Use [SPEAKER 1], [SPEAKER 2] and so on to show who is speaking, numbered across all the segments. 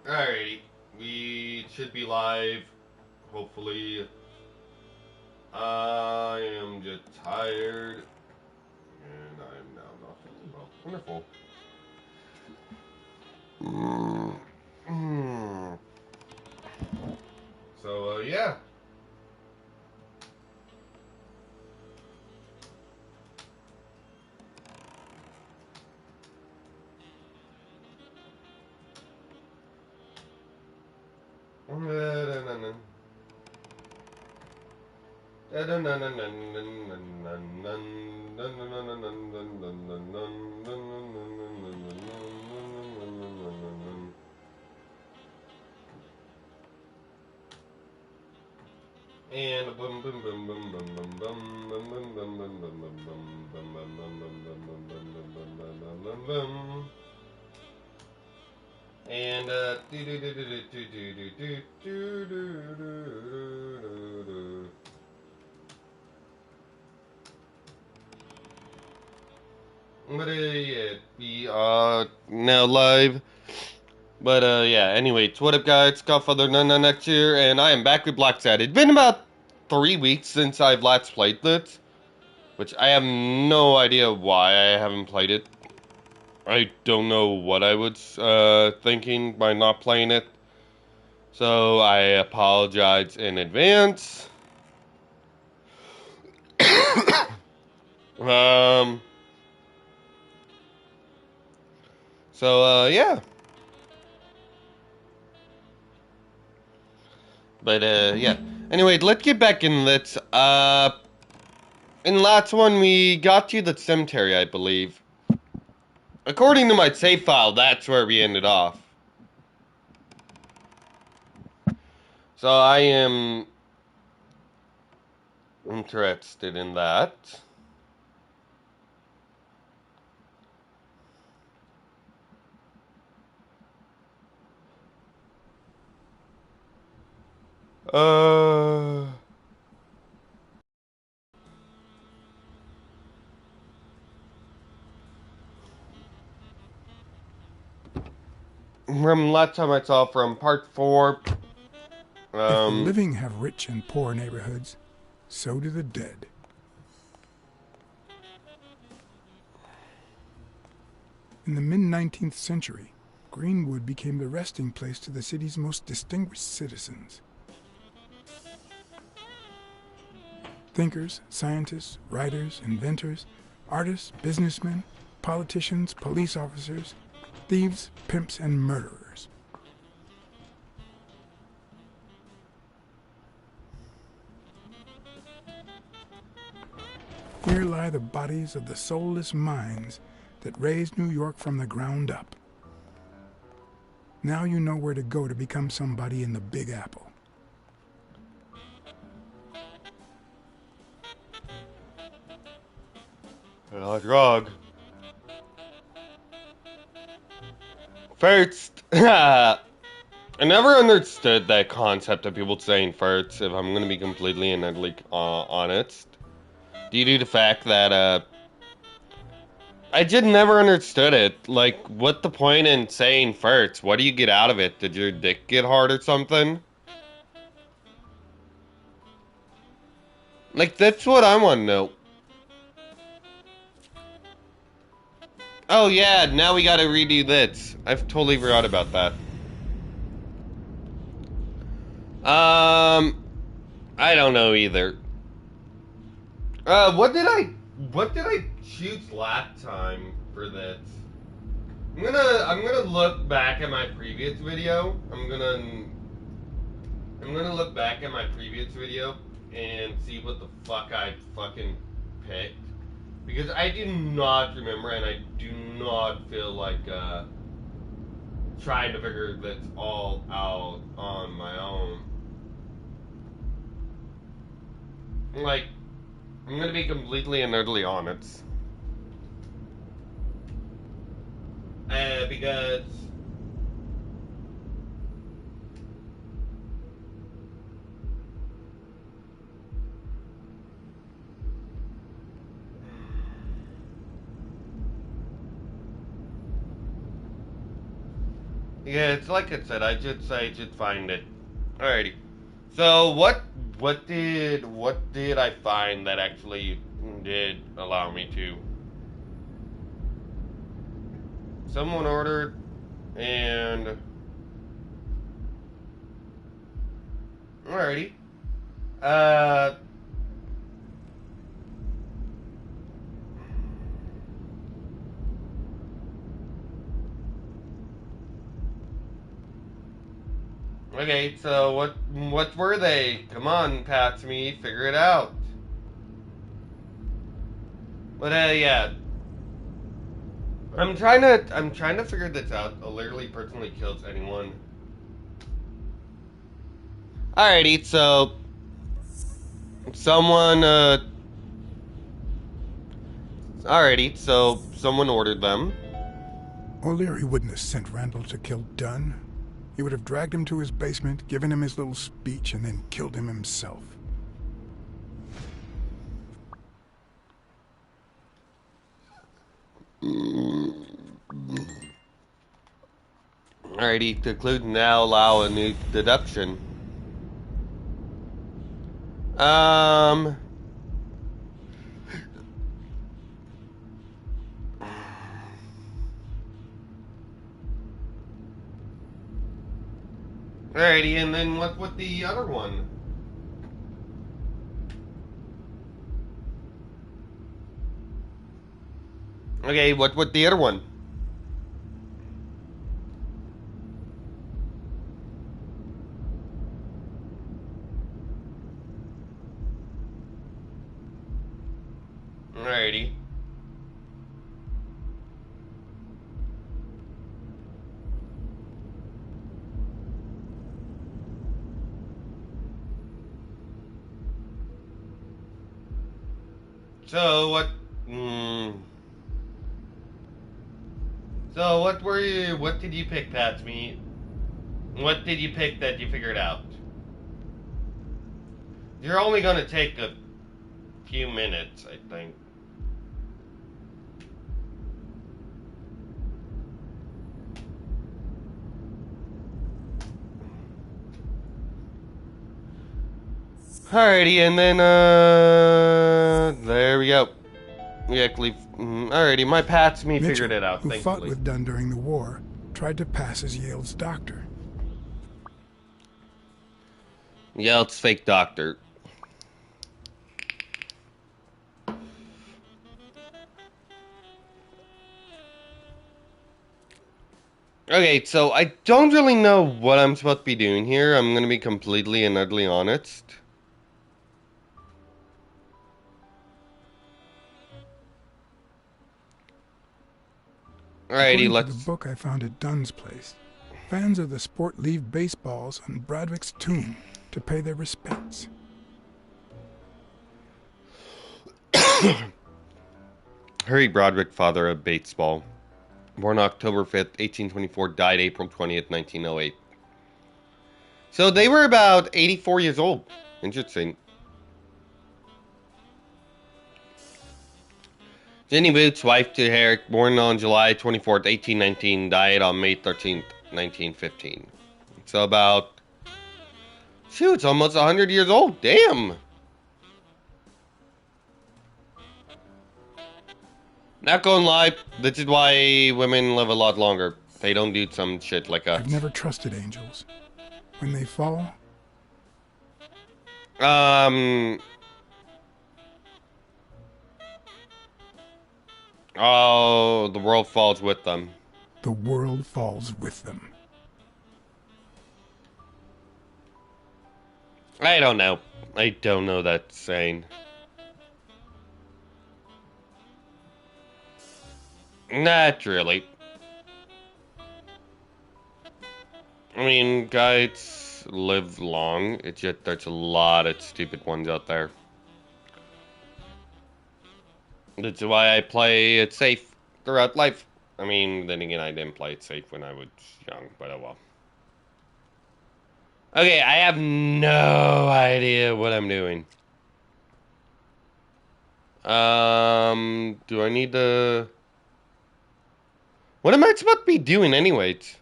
[SPEAKER 1] Alrighty, we should be live, hopefully. I am just tired, and I'm now not feeling well. Wonderful. So, yeah. And boom boom boom boom boom boom boom boom boom boom boom boom boom boom boom boom boom boom. And do do do do do do do do do do do do. But yeah, we are now live. But yeah, anyway, what up guys, Godfather Nana next year, and I am back with Blacksad. It's been about 3 weeks since I've last played this, which I have no idea why I haven't played it. I don't know what I was thinking by not playing it, so I apologize in advance. So yeah. But yeah. Anyway, let's get back in this. In last one we got to the cemetery, I believe. According to my save file, that's where we ended off. So I am interested in that. From last time I saw from part 4.
[SPEAKER 2] If the living have rich and poor neighborhoods, so do the dead. In the mid-19th century, Greenwood became the resting place to the city's most distinguished citizens. Thinkers, scientists, writers, inventors, artists, businessmen, politicians, police officers, thieves, pimps, and murderers. Here lie the bodies of the soulless minds that raised New York from the ground up. Now you know where to go to become somebody in the Big Apple.
[SPEAKER 1] Grog. First, I never understood that concept of people saying farts, if I'm gonna be completely and utterly honest. Due to the fact that, I just never understood it. Like, what the point in saying farts? What do you get out of it? Did your dick get hard or something? Like, that's what I want to know. Oh yeah, now we gotta redo this. I've totally forgot about that. I don't know either. What did I choose last time for this? I'm gonna look back at my previous video. I'm gonna look back at my previous video and see what the fuck I fucking picked. Because I do not remember, and I do not feel like trying to figure this all out on my own. Like, I'm gonna be completely and utterly honest. Because Yeah, it's like I said. I should find it. Alrighty. So what did I find that actually did allow me to? Someone ordered and alrighty. Uh. Okay, so what were they? Come on, Pat, me, figure it out. But yeah, I'm trying to figure this out. A literally personally kills anyone. Alrighty, so someone alrighty, so someone ordered them.
[SPEAKER 2] O'Leary wouldn't have sent Randall to kill Dunn. He would have dragged him to his basement, given him his little speech, and then killed him himself.
[SPEAKER 1] Alrighty, conclude now allow a new deduction. Um Alrighty, and then what with the other one? Okay, what with the other one? Alrighty. So what? So what were you? What did you pick, Patsme? What did you pick that you figured out? You're only gonna take a few minutes, I think. Alrighty, and then there we go. We actually, alrighty, my Patsme figured it out.
[SPEAKER 2] Who
[SPEAKER 1] Thankfully.
[SPEAKER 2] fought with Dunn during the war, tried to pass as Yale's doctor.
[SPEAKER 1] Yeah, it's fake doctor. Okay, so I don't really know what I'm supposed to be doing here. I'm gonna be completely and utterly honest. Alrighty,
[SPEAKER 2] According to
[SPEAKER 1] let's.
[SPEAKER 2] the book I found at Dunn's place, fans of the sport leave baseballs on Bradwick's tomb to pay their respects.
[SPEAKER 1] Harry Broderick, father of baseball. Born October 5th, 1824, died April 20th, 1908. So they were about 84 years old. Interesting. Jenny Boots, wife to Herrick, born on July 24th, 1819, died on May 13th, 1915. So about, shoot, it's almost 100 years old. Damn. Not gonna lie, this is why women live a lot longer. They don't do some shit like us.
[SPEAKER 2] I've never trusted angels. When they fall,
[SPEAKER 1] Oh, the world falls with them.
[SPEAKER 2] the world falls with them.
[SPEAKER 1] I don't know. I don't know that saying. Not really. I mean, guys live long. It's just there's a lot of stupid ones out there. That's why I play it safe throughout life. I mean, then again, I didn't play it safe when I was young, but oh well. Okay, I have no idea what I'm doing. Do I need to... What am I supposed to be doing anyways?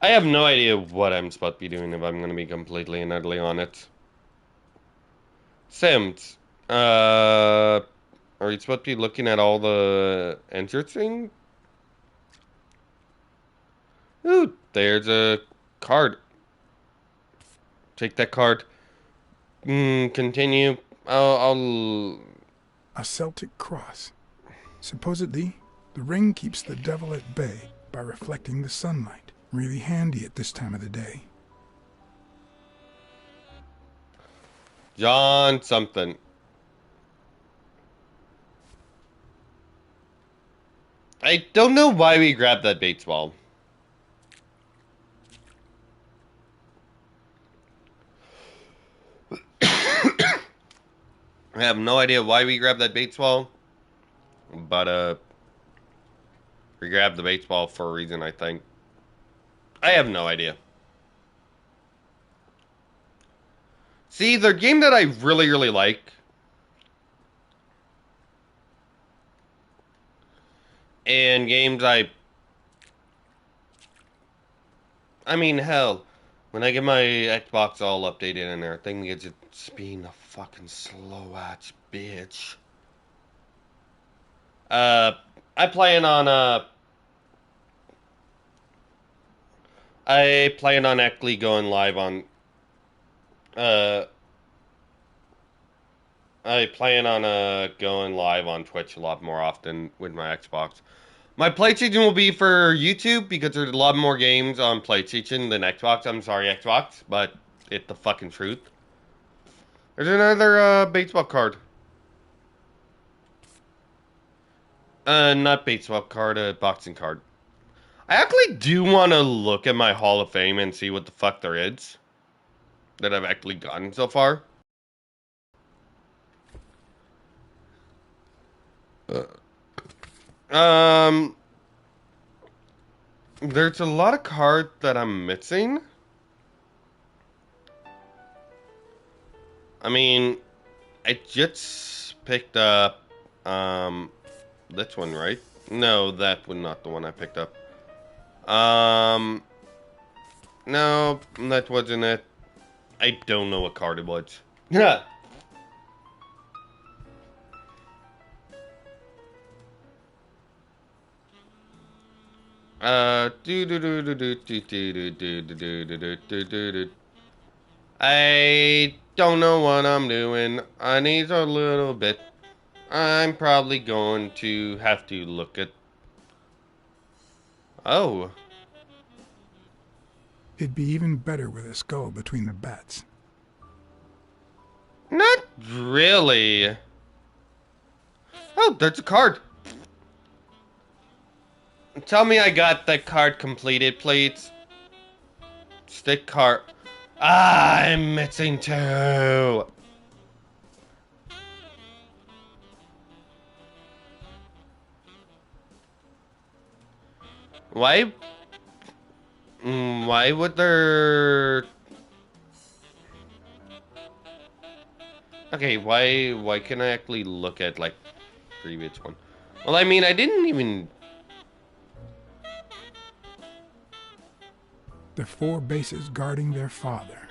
[SPEAKER 1] I have no idea what I'm supposed to be doing if I'm going to be completely and utterly honest. Sims, are you supposed to be looking at all the interesting? Ooh, there's a card. Take that card. Continue. I'll...
[SPEAKER 2] A Celtic cross. Supposedly, the ring keeps the devil at bay by reflecting the sunlight. Really handy at this time of the day.
[SPEAKER 1] John something. I don't know why we grabbed that Bates ball. I have no idea why we grabbed that Bates ball. But, we grabbed the Bates ball for a reason, I think. I have no idea. See, the game that I really, really like. And games I mean, hell. When I get my Xbox all updated and everything, it's just being a fucking slow-ass bitch. I plan on, I plan on actually going live on, uh, I plan on, going live on Twitch a lot more often with my Xbox. My PlayStation will be for YouTube because there's a lot more games on PlayStation than Xbox. I'm sorry, Xbox, but it's the fucking truth. There's another, baseball card. Not baseball card, a boxing card. I actually do want to look at my Hall of Fame and see what the fuck there is that I've actually gotten so far. Um, there's a lot of cards that I'm missing. I mean, I just picked up, this one, right? No, that was not the one I picked up. No, that wasn't it. I don't know what card it was. Yeah. I don't know what I'm doing. I need a little bit. I'm probably going to have to look at... Oh.
[SPEAKER 2] It'd be even better with a skull between the bats.
[SPEAKER 1] Not really. Oh, there's a card. Tell me I got that card completed, please. Stick card. Ah, I'm missing two. Why? Why would there... Okay, why can I actually look at, like, previous one? Well, I mean, I didn't even...
[SPEAKER 2] The four bases guarding their father.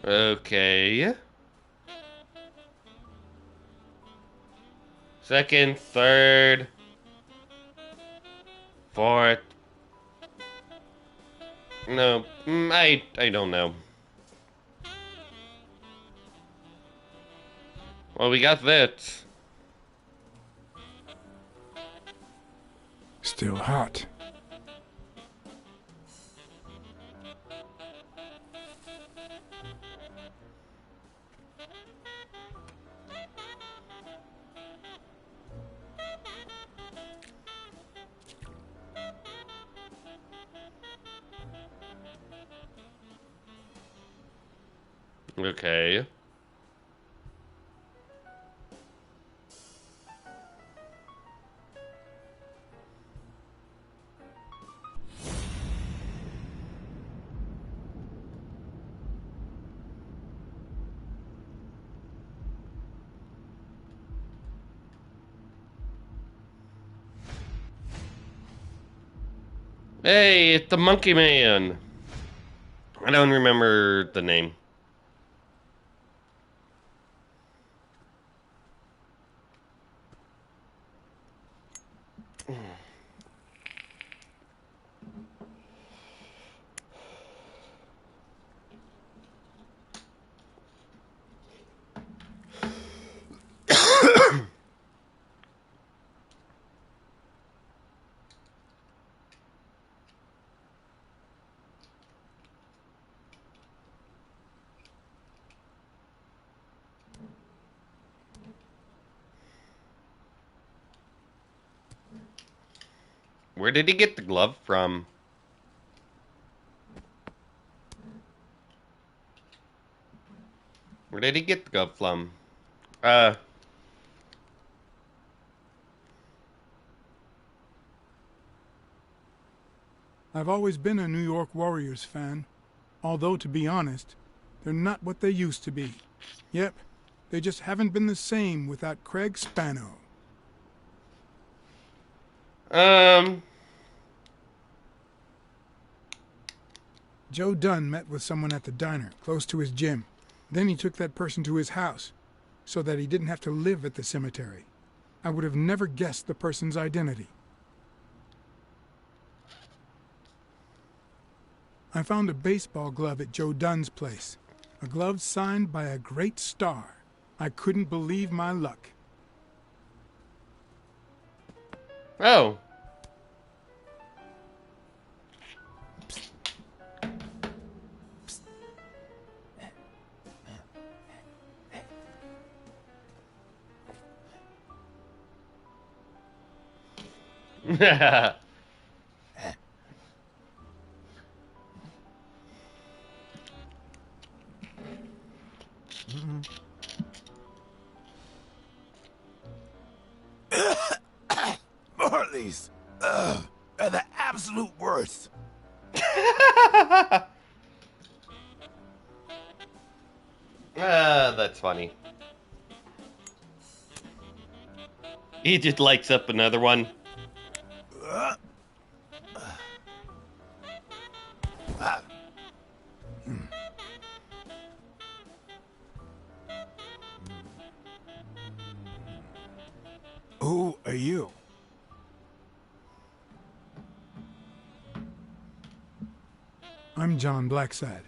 [SPEAKER 1] Okay. Second, third, fourth. No, I don't know. Well, we got that.
[SPEAKER 2] Still hot.
[SPEAKER 1] Okay. Hey, it's the Monkey Man. I don't remember the name. Where did he get the glove from? Where did he get the glove from?
[SPEAKER 2] I've always been a New York Warriors fan, although, to be honest, they're not what they used to be. Yep, they just haven't been the same without Craig Spano. Joe Dunn met with someone at the diner, close to his gym. Then he took that person to his house, so that he didn't have to live at the cemetery. I would have never guessed the person's identity. I found a baseball glove at Joe Dunn's place. A glove signed by a great star. I couldn't believe my luck.
[SPEAKER 1] Oh.
[SPEAKER 3] Marley's. Are the absolute worst.
[SPEAKER 1] That's funny. He just lights up another one.
[SPEAKER 3] Who are you?
[SPEAKER 2] I'm John Blacksad,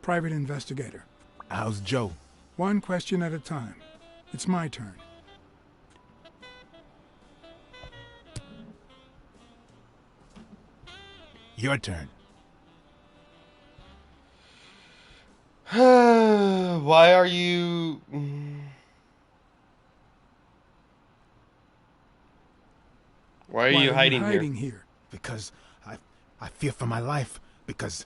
[SPEAKER 2] private investigator.
[SPEAKER 3] How's Joe?
[SPEAKER 2] One question at a time. It's my turn.
[SPEAKER 3] Your turn.
[SPEAKER 1] Why are you... Why are you hiding here?
[SPEAKER 3] Because I fear for my life. Because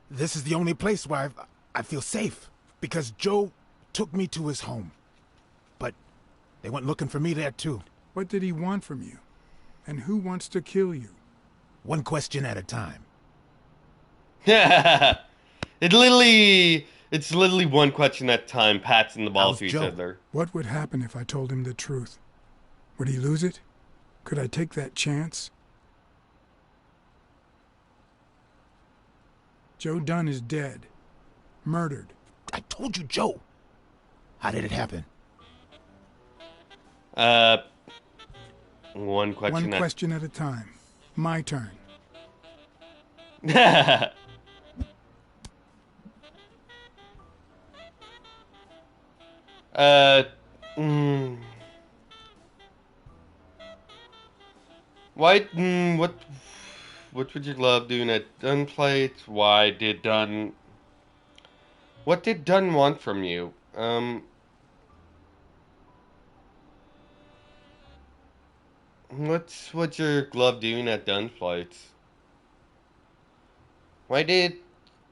[SPEAKER 3] this is the only place where I feel safe. Because Joe took me to his home. But they went looking for me there too.
[SPEAKER 2] What did he want from you? And who wants to kill you?
[SPEAKER 3] One question at a time.
[SPEAKER 1] It's literally one question at a time, pats in the balls to each other.
[SPEAKER 2] What would happen if I told him the truth? Would he lose it? Could I take that chance? Joe Dunn is dead. Murdered.
[SPEAKER 3] I told you, Joe. How did it happen?
[SPEAKER 1] One question
[SPEAKER 2] at a time. My turn.
[SPEAKER 1] What would you love doing at Dunn Plates? What did Dunn want from you? What's your glove doing at Dunn Plates? What did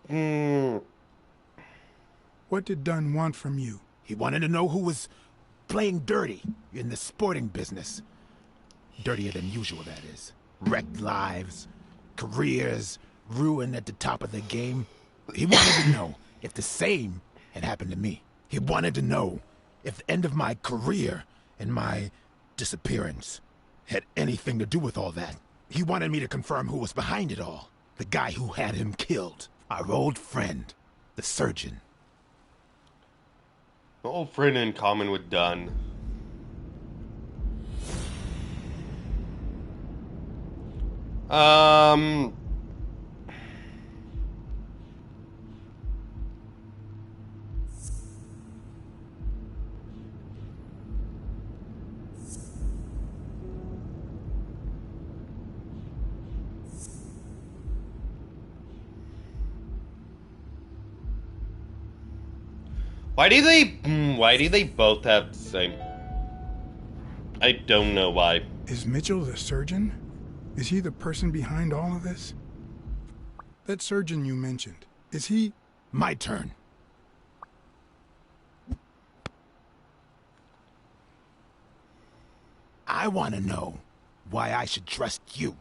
[SPEAKER 2] Dunn want from you?
[SPEAKER 3] He wanted to know who was playing dirty in the sporting business. Dirtier than usual, that is. Wrecked lives, careers, ruined at the top of the game. He wanted to know if the same had happened to me. He wanted to know if the end of my career and my disappearance had anything to do with all that. He wanted me to confirm who was behind it all. The guy who had him killed. Our old friend, the surgeon.
[SPEAKER 1] An old friend in common with Dunn. Why do they both have the same? I don't know why.
[SPEAKER 2] Is Mitchell the surgeon? Is he the person behind all of this? That surgeon you mentioned, is he...
[SPEAKER 3] My turn. I want to know why I should trust you.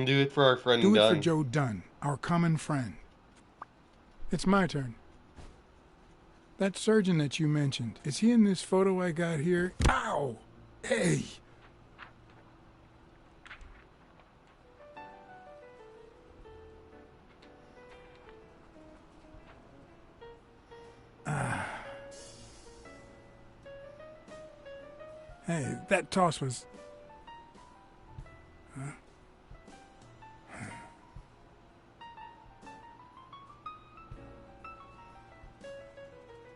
[SPEAKER 1] Do it for our friend
[SPEAKER 2] Do it
[SPEAKER 1] Dunn.
[SPEAKER 2] for Joe Dunn, our common friend. It's my turn. That surgeon that you mentioned, is he in this photo I got here? Ow! Hey! Hey, that toss was...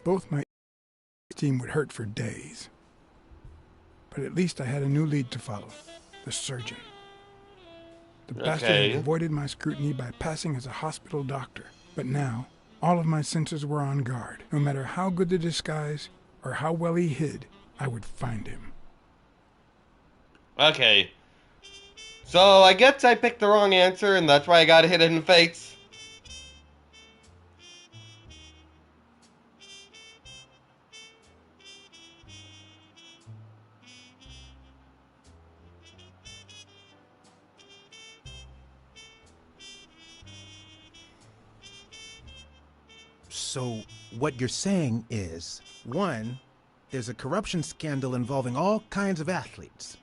[SPEAKER 2] Both my team would hurt for days. But at least I had a new lead to follow. The surgeon. The bastard had avoided my scrutiny by passing as a hospital doctor. But now, all of my senses were on guard. No matter how good the disguise, or how well he hid, I would find him.
[SPEAKER 1] Okay. So, I guess I picked the wrong answer, and that's why I got hit in the face.
[SPEAKER 3] So, what you're saying is, 1, there's a corruption scandal involving all kinds of athletes.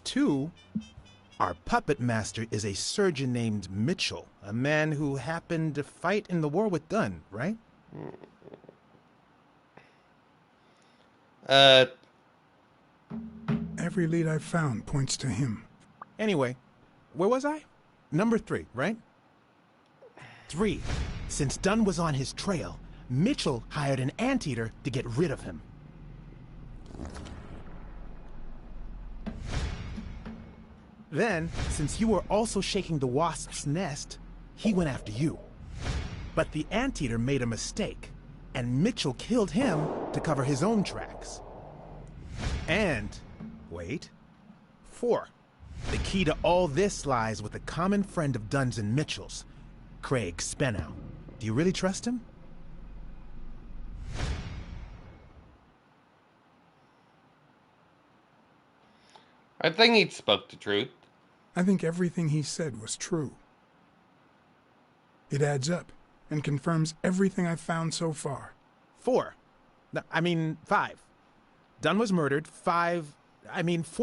[SPEAKER 3] 2, our puppet master is a surgeon named Mitchell, a man who happened to fight in the war with Dunn, right?
[SPEAKER 2] Every lead I've found points to him.
[SPEAKER 3] Anyway, where was I? Number 3, right? 3. Since Dunn was on his trail, Mitchell hired an anteater to get rid of him. Then, since you were also shaking the wasp's nest, he went after you. But the anteater made a mistake, and Mitchell killed him to cover his own tracks. And, wait, 4. The key to all this lies with a common friend of Dunn's and Mitchell's, Craig Spenow. Do you really trust him?
[SPEAKER 1] I think he spoke the truth.
[SPEAKER 2] I think everything he said was true. It adds up and confirms everything I've found so far.
[SPEAKER 3] 4. No, I mean 5. Dunn was murdered 4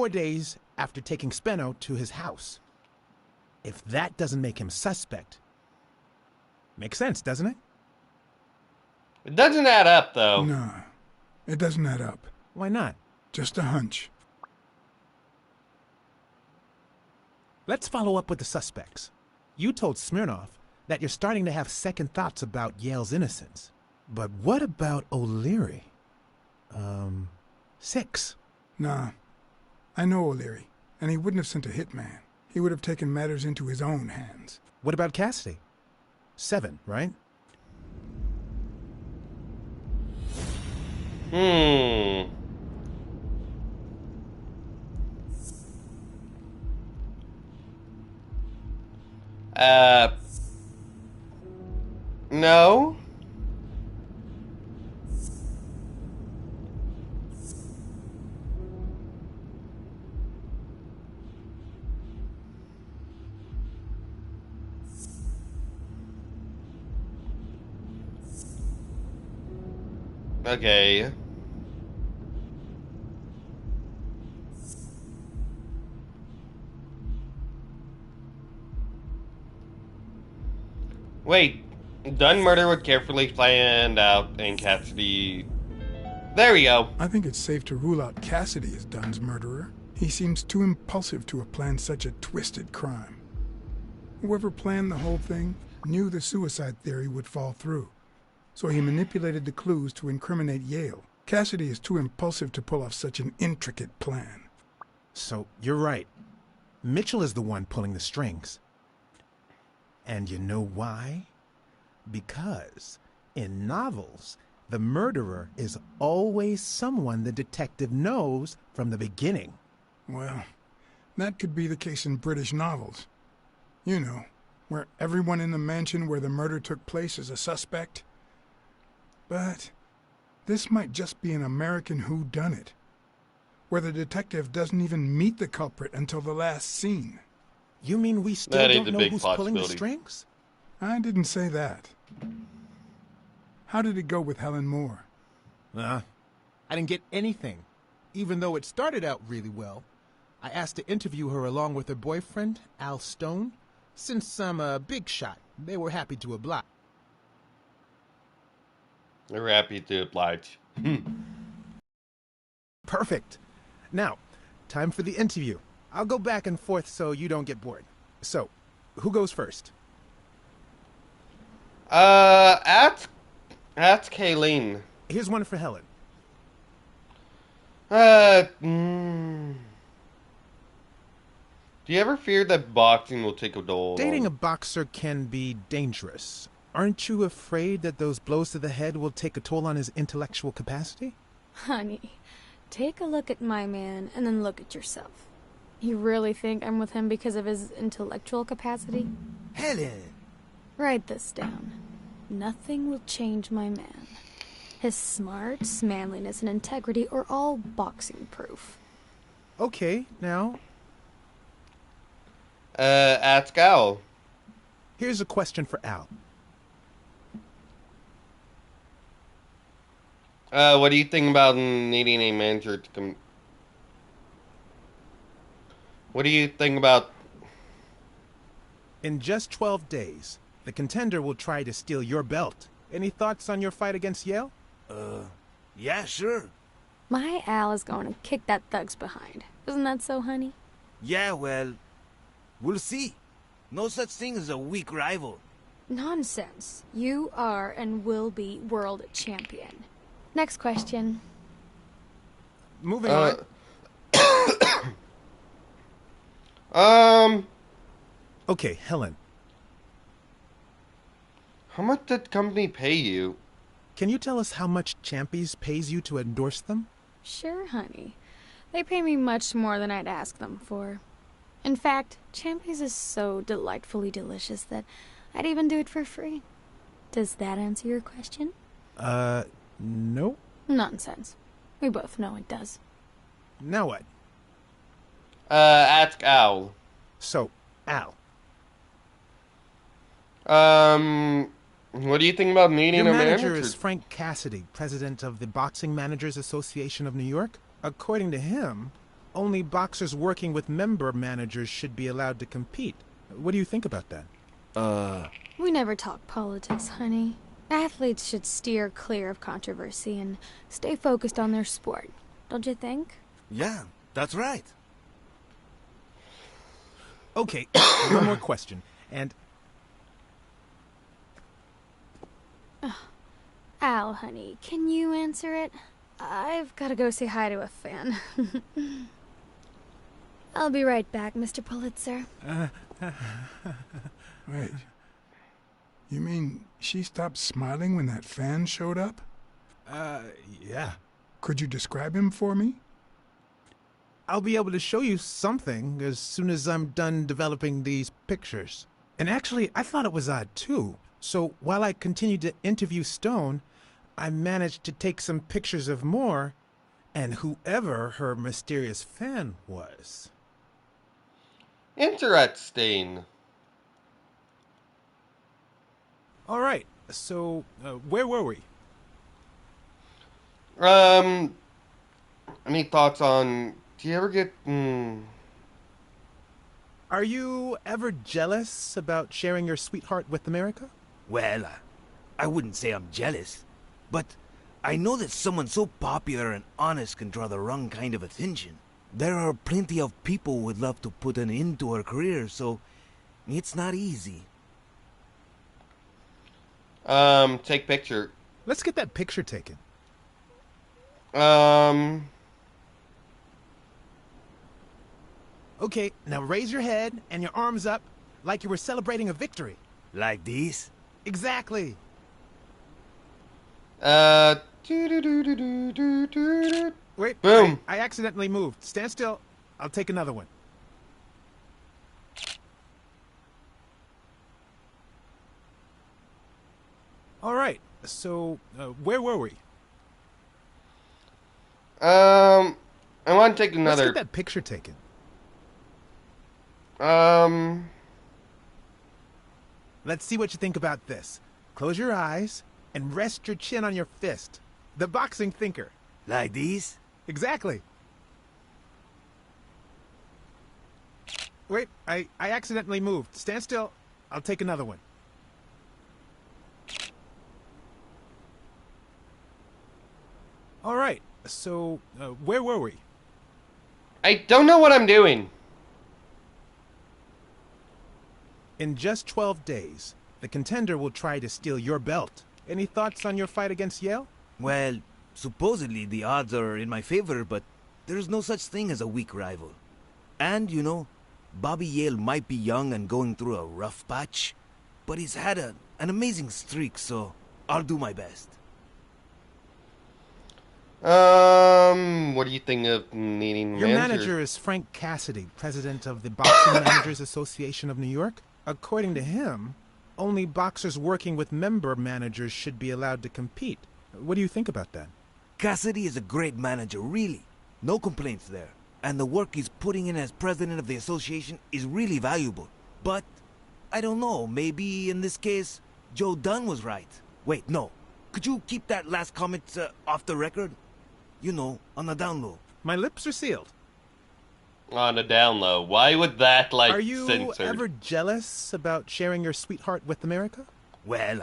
[SPEAKER 3] days after taking Spenow to his house. If that doesn't make him suspect, makes sense, doesn't it?
[SPEAKER 1] It doesn't add up, though.
[SPEAKER 2] Nah, it doesn't add up.
[SPEAKER 3] Why not?
[SPEAKER 2] Just a hunch.
[SPEAKER 3] Let's follow up with the suspects. You told Smirnoff that you're starting to have second thoughts about Yale's innocence. But what about O'Leary? 6.
[SPEAKER 2] Nah, I know O'Leary, and he wouldn't have sent a hitman. He would have taken matters into his own hands.
[SPEAKER 3] What about Cassidy? 7, right?
[SPEAKER 1] No. Okay. Wait. Done murder was carefully planned out and Cassidy... There we go.
[SPEAKER 2] I think it's safe to rule out Cassidy as Dunn's murderer. He seems too impulsive to have planned such a twisted crime. Whoever planned the whole thing knew the suicide theory would fall through, so he manipulated the clues to incriminate Yale. Cassidy is too impulsive to pull off such an intricate plan.
[SPEAKER 3] So, you're right. Mitchell is the one pulling the strings. And you know why? Because in novels, the murderer is always someone the detective knows from the beginning.
[SPEAKER 2] Well, that could be the case in British novels. You know, where everyone in the mansion where the murder took place is a suspect. But this might just be an American whodunit, where the detective doesn't even meet the culprit until the last scene.
[SPEAKER 3] You mean we still
[SPEAKER 1] That is
[SPEAKER 3] don't
[SPEAKER 1] a
[SPEAKER 3] know
[SPEAKER 1] big
[SPEAKER 3] who's pulling the
[SPEAKER 1] possibility.
[SPEAKER 3] strings?
[SPEAKER 2] I didn't say that. How did it go with Helen Moore?
[SPEAKER 3] I didn't get anything, even though it started out really well. I asked to interview her along with her boyfriend, Al Stone. Since I'm a big shot, they were happy to oblige.
[SPEAKER 1] We're happy to oblige.
[SPEAKER 3] Perfect. Now, time for the interview. I'll go back and forth so you don't get bored. So, who goes first?
[SPEAKER 1] Ask Kayleen.
[SPEAKER 3] Here's one for Helen.
[SPEAKER 1] Do you ever fear that boxing will take a toll?
[SPEAKER 3] Dating a boxer can be dangerous. Aren't you afraid that those blows to the head will take a toll on his intellectual capacity?
[SPEAKER 4] Honey, take a look at my man and then look at yourself. You really think I'm with him because of his intellectual capacity?
[SPEAKER 5] Helen!
[SPEAKER 4] Write this down. Nothing will change my man. His smarts, manliness, and integrity are all boxing proof.
[SPEAKER 3] Okay, now,
[SPEAKER 1] Ask Al.
[SPEAKER 3] here's a question for Al.
[SPEAKER 1] What do you think about needing a manager to come? What do you think about?
[SPEAKER 3] In just 12 days, the contender will try to steal your belt. Any thoughts on your fight against Yale?
[SPEAKER 5] Yeah, sure.
[SPEAKER 4] My Al is going to kick that thug's behind. Isn't that so, honey?
[SPEAKER 5] Yeah, well, we'll see. No such thing as a weak rival.
[SPEAKER 4] Nonsense. You are and will be world champion. Next question.
[SPEAKER 3] Moving on. Okay, Helen,
[SPEAKER 1] How much did the company pay you?
[SPEAKER 3] can you tell us how much Champies pays you to endorse them?
[SPEAKER 4] Sure, honey. They pay me much more than I'd ask them for. In fact, Champies is so delightfully delicious that I'd even do it for free. Does that answer your question?
[SPEAKER 3] No.
[SPEAKER 4] Nonsense. We both know it does.
[SPEAKER 3] Now what?
[SPEAKER 1] Ask Al.
[SPEAKER 3] So, Al,
[SPEAKER 1] What do you think about needing
[SPEAKER 3] your
[SPEAKER 1] a
[SPEAKER 3] manager
[SPEAKER 1] manager?
[SPEAKER 3] is Frank Cassidy, president of the Boxing Managers Association of New York. According to him, only boxers working with member managers should be allowed to compete. What do you think about that?
[SPEAKER 4] We never talk politics, honey. Athletes should steer clear of controversy and stay focused on their sport. Don't you think?
[SPEAKER 5] Yeah, that's right.
[SPEAKER 3] Okay, one more question. And
[SPEAKER 4] Al, honey, can you answer it? I've got to go say hi to a fan. I'll be right back, Mr. Pulitzer.
[SPEAKER 2] Wait. You mean she stopped smiling when that fan showed up?
[SPEAKER 3] yeah.
[SPEAKER 2] Could you describe him for me?
[SPEAKER 3] I'll be able to show you something as soon as I'm done developing these pictures. And actually, I thought it was odd too. So while I continued to interview Stone, I managed to take some pictures of Moore and whoever her mysterious fan was.
[SPEAKER 1] Interesting.
[SPEAKER 3] All right, so where were we?
[SPEAKER 1] Um, any thoughts on? Do you ever get?
[SPEAKER 3] Are you ever jealous about sharing your sweetheart with America?
[SPEAKER 5] Well, I wouldn't say I'm jealous, but I know that someone so popular and honest can draw the wrong kind of attention. There are plenty of people who would love to put an end to her career, so it's not easy.
[SPEAKER 1] Take picture.
[SPEAKER 3] Let's get that picture taken.
[SPEAKER 1] Um,
[SPEAKER 3] Okay, now raise your head and your arms up like you were celebrating a victory.
[SPEAKER 5] Like this?
[SPEAKER 3] Exactly.
[SPEAKER 1] doo-doo-doo-doo-doo-doo-doo.
[SPEAKER 3] Wait,
[SPEAKER 1] Boom.
[SPEAKER 3] I accidentally moved. Stand still. I'll take another one. All right, so where were we?
[SPEAKER 1] I want to take
[SPEAKER 3] Let's
[SPEAKER 1] another.
[SPEAKER 3] get that picture taken.
[SPEAKER 1] Um,
[SPEAKER 3] Let's see what you think about this. Close your eyes and rest your chin on your fist. The boxing thinker.
[SPEAKER 5] Like this?
[SPEAKER 3] Exactly. Wait, I accidentally moved. Stand still. I'll take another one. All right, so where were we?
[SPEAKER 1] I don't know what I'm doing.
[SPEAKER 3] In just 12 days, the contender will try to steal your belt. Any thoughts on your fight against Yale?
[SPEAKER 5] Well, supposedly the odds are in my favor, but there's no such thing as a weak rival. And, you know, Bobby Yale might be young and going through a rough patch, but he's had an amazing streak, so I'll do my best.
[SPEAKER 1] What do you think of needing
[SPEAKER 3] Your manager is Frank Cassidy, president of the Boxing Managers Association of New York. According to him, only boxers working with member managers should be allowed to compete. What do you think about that?
[SPEAKER 5] Cassidy is a great manager, really. No complaints there. And the work he's putting in as president of the association is really valuable. But, I don't know, maybe in this case, Joe Dunn was right. Wait, no. Could you keep that last comment off the record? You know, on the down low.
[SPEAKER 3] My lips are sealed.
[SPEAKER 1] On the down low. Why would that, like,
[SPEAKER 3] Are you
[SPEAKER 1] censored?
[SPEAKER 3] ever jealous about sharing your sweetheart with America?
[SPEAKER 5] Well,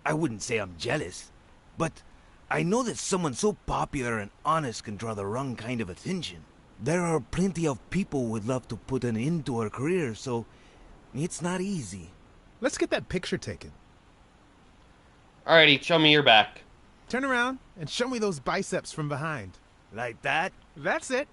[SPEAKER 5] I wouldn't say I'm jealous, but I know that someone so popular and honest can draw the wrong kind of attention. There are plenty of people who would love to put an end to her career, so it's not easy.
[SPEAKER 3] Let's get that picture taken.
[SPEAKER 1] Alrighty, show me your back.
[SPEAKER 3] Turn around and show me those biceps from behind.
[SPEAKER 5] Like that?
[SPEAKER 3] That's it.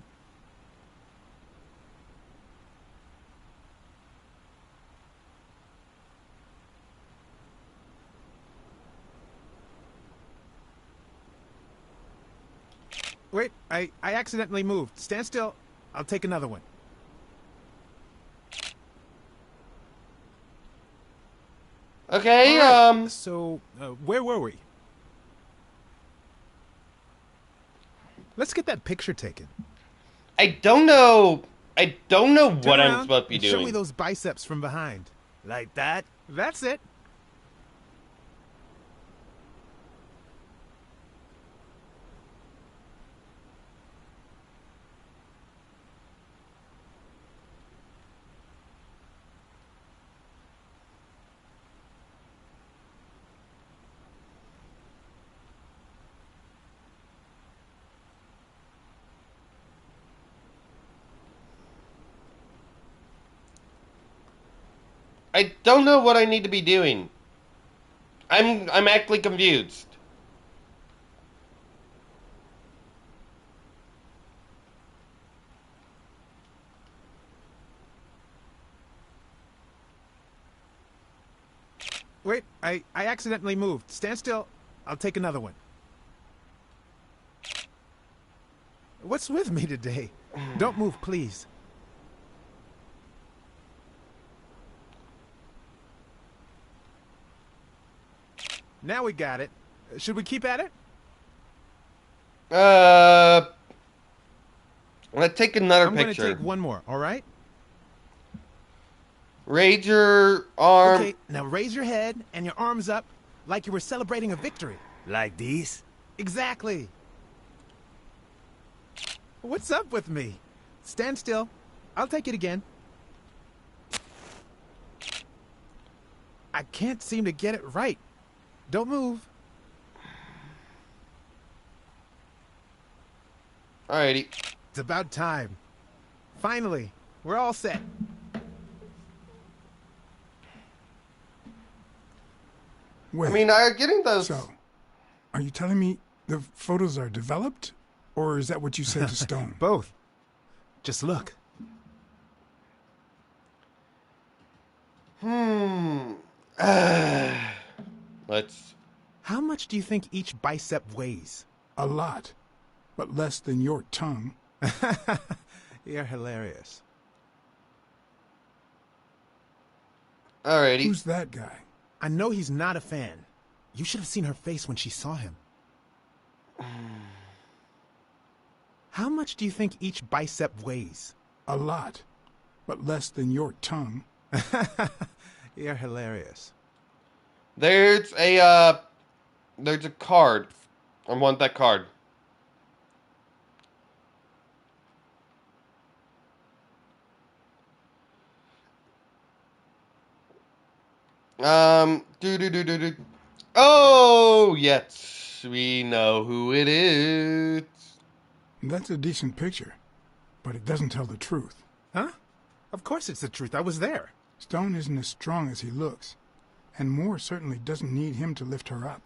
[SPEAKER 3] Wait, I accidentally moved. Stand still. I'll take another one.
[SPEAKER 1] Okay,
[SPEAKER 3] All right, so, where were we? Let's get that picture taken.
[SPEAKER 1] I don't know
[SPEAKER 3] Turn
[SPEAKER 1] what I'm
[SPEAKER 3] around
[SPEAKER 1] supposed to be
[SPEAKER 3] and
[SPEAKER 1] doing.
[SPEAKER 3] show me those biceps from behind.
[SPEAKER 5] Like that?
[SPEAKER 3] That's it.
[SPEAKER 1] I don't know what I need to be doing. I'm actually confused.
[SPEAKER 3] Wait, I accidentally moved. Stand still. I'll take another one. What's with me today? Don't move, please. Now we got it. Should we keep at it?
[SPEAKER 1] Let's take another
[SPEAKER 3] I'm going to
[SPEAKER 1] picture.
[SPEAKER 3] take one more, all right?
[SPEAKER 1] Raise your arm.
[SPEAKER 3] Okay, now raise your head and your arms up like you were celebrating a victory.
[SPEAKER 5] Like this?
[SPEAKER 3] Exactly. What's up with me? Stand still. I'll take it again. I can't seem to get it right. Don't move.
[SPEAKER 1] Alrighty.
[SPEAKER 3] It's about time. Finally, we're all set.
[SPEAKER 2] Wait,
[SPEAKER 1] I mean, getting those.
[SPEAKER 2] so, are you telling me the photos are developed? Or is that what you said to Stone?
[SPEAKER 3] Both. Just look.
[SPEAKER 1] Let's.
[SPEAKER 3] How much do you think each bicep weighs?
[SPEAKER 2] A lot, but less than your tongue.
[SPEAKER 3] You're hilarious.
[SPEAKER 1] Alrighty.
[SPEAKER 2] Who's that guy?
[SPEAKER 3] I know he's not a fan. You should have seen her face when she saw him. How much do you think each bicep weighs?
[SPEAKER 2] A lot, but less than your tongue.
[SPEAKER 3] You're hilarious.
[SPEAKER 1] There's a card. I want that card. Do. Oh, yes, we know who it is.
[SPEAKER 2] That's a decent picture, but it doesn't tell the truth.
[SPEAKER 3] Huh? Of course it's the truth. I was there.
[SPEAKER 2] Stone isn't as strong as he looks, and Moore certainly doesn't need him to lift her up.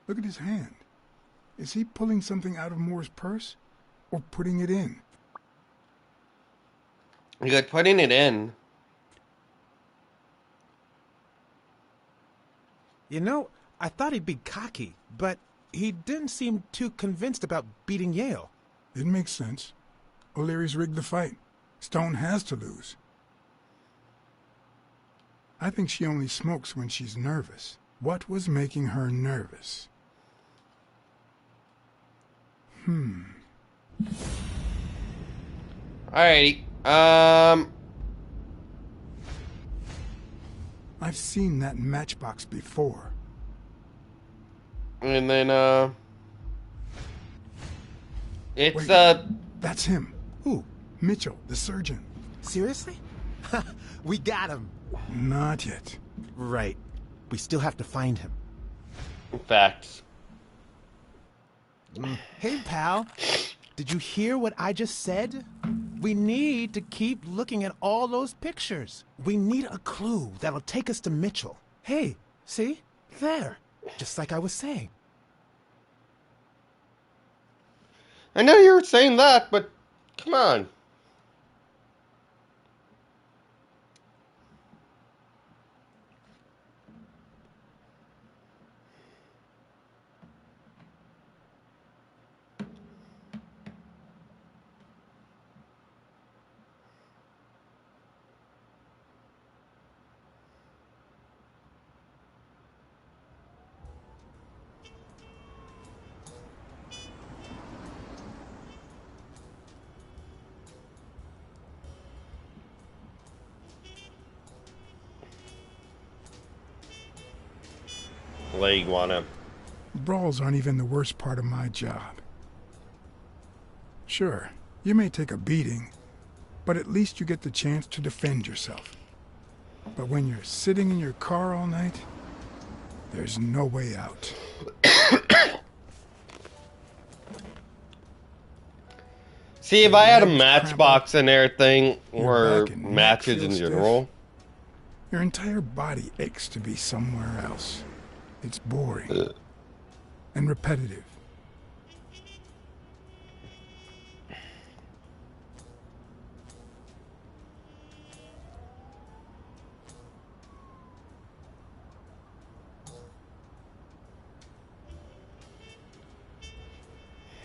[SPEAKER 2] Look at his hand. Is he pulling something out of Moore's purse, or putting it in?
[SPEAKER 1] You got putting it in.
[SPEAKER 3] You know, I thought he'd be cocky, but he didn't seem too convinced about beating Yale.
[SPEAKER 2] It makes sense. O'Leary's rigged the fight. Stone has to lose. I think she only smokes when she's nervous. What was making her nervous?
[SPEAKER 1] Alrighty.
[SPEAKER 2] I've seen that matchbox before.
[SPEAKER 1] And then, it's,
[SPEAKER 2] Wait. That's him.
[SPEAKER 3] Who?
[SPEAKER 2] Mitchell, the surgeon.
[SPEAKER 3] Seriously? We got him.
[SPEAKER 2] Not yet.
[SPEAKER 3] Right. We still have to find him.
[SPEAKER 1] facts.
[SPEAKER 3] Hey, pal. Did you hear what I just said? We need to keep looking at all those pictures. We need a clue that'll take us to Mitchell. Hey, see? There. Just like I was saying.
[SPEAKER 1] I know you were saying that, but come on. Leg wanna.
[SPEAKER 2] Brawls aren't even the worst part of my job. Sure, you may take a beating, but at least you get the chance to defend yourself. But when you're sitting in your car all night, there's no way out.
[SPEAKER 1] See, if I had a
[SPEAKER 2] legs
[SPEAKER 1] matchbox and everything,
[SPEAKER 2] Your
[SPEAKER 1] or
[SPEAKER 2] back and neck
[SPEAKER 1] matches
[SPEAKER 2] feel
[SPEAKER 1] in
[SPEAKER 2] stiff.
[SPEAKER 1] general,
[SPEAKER 2] Your entire body aches to be somewhere else. It's boring and repetitive.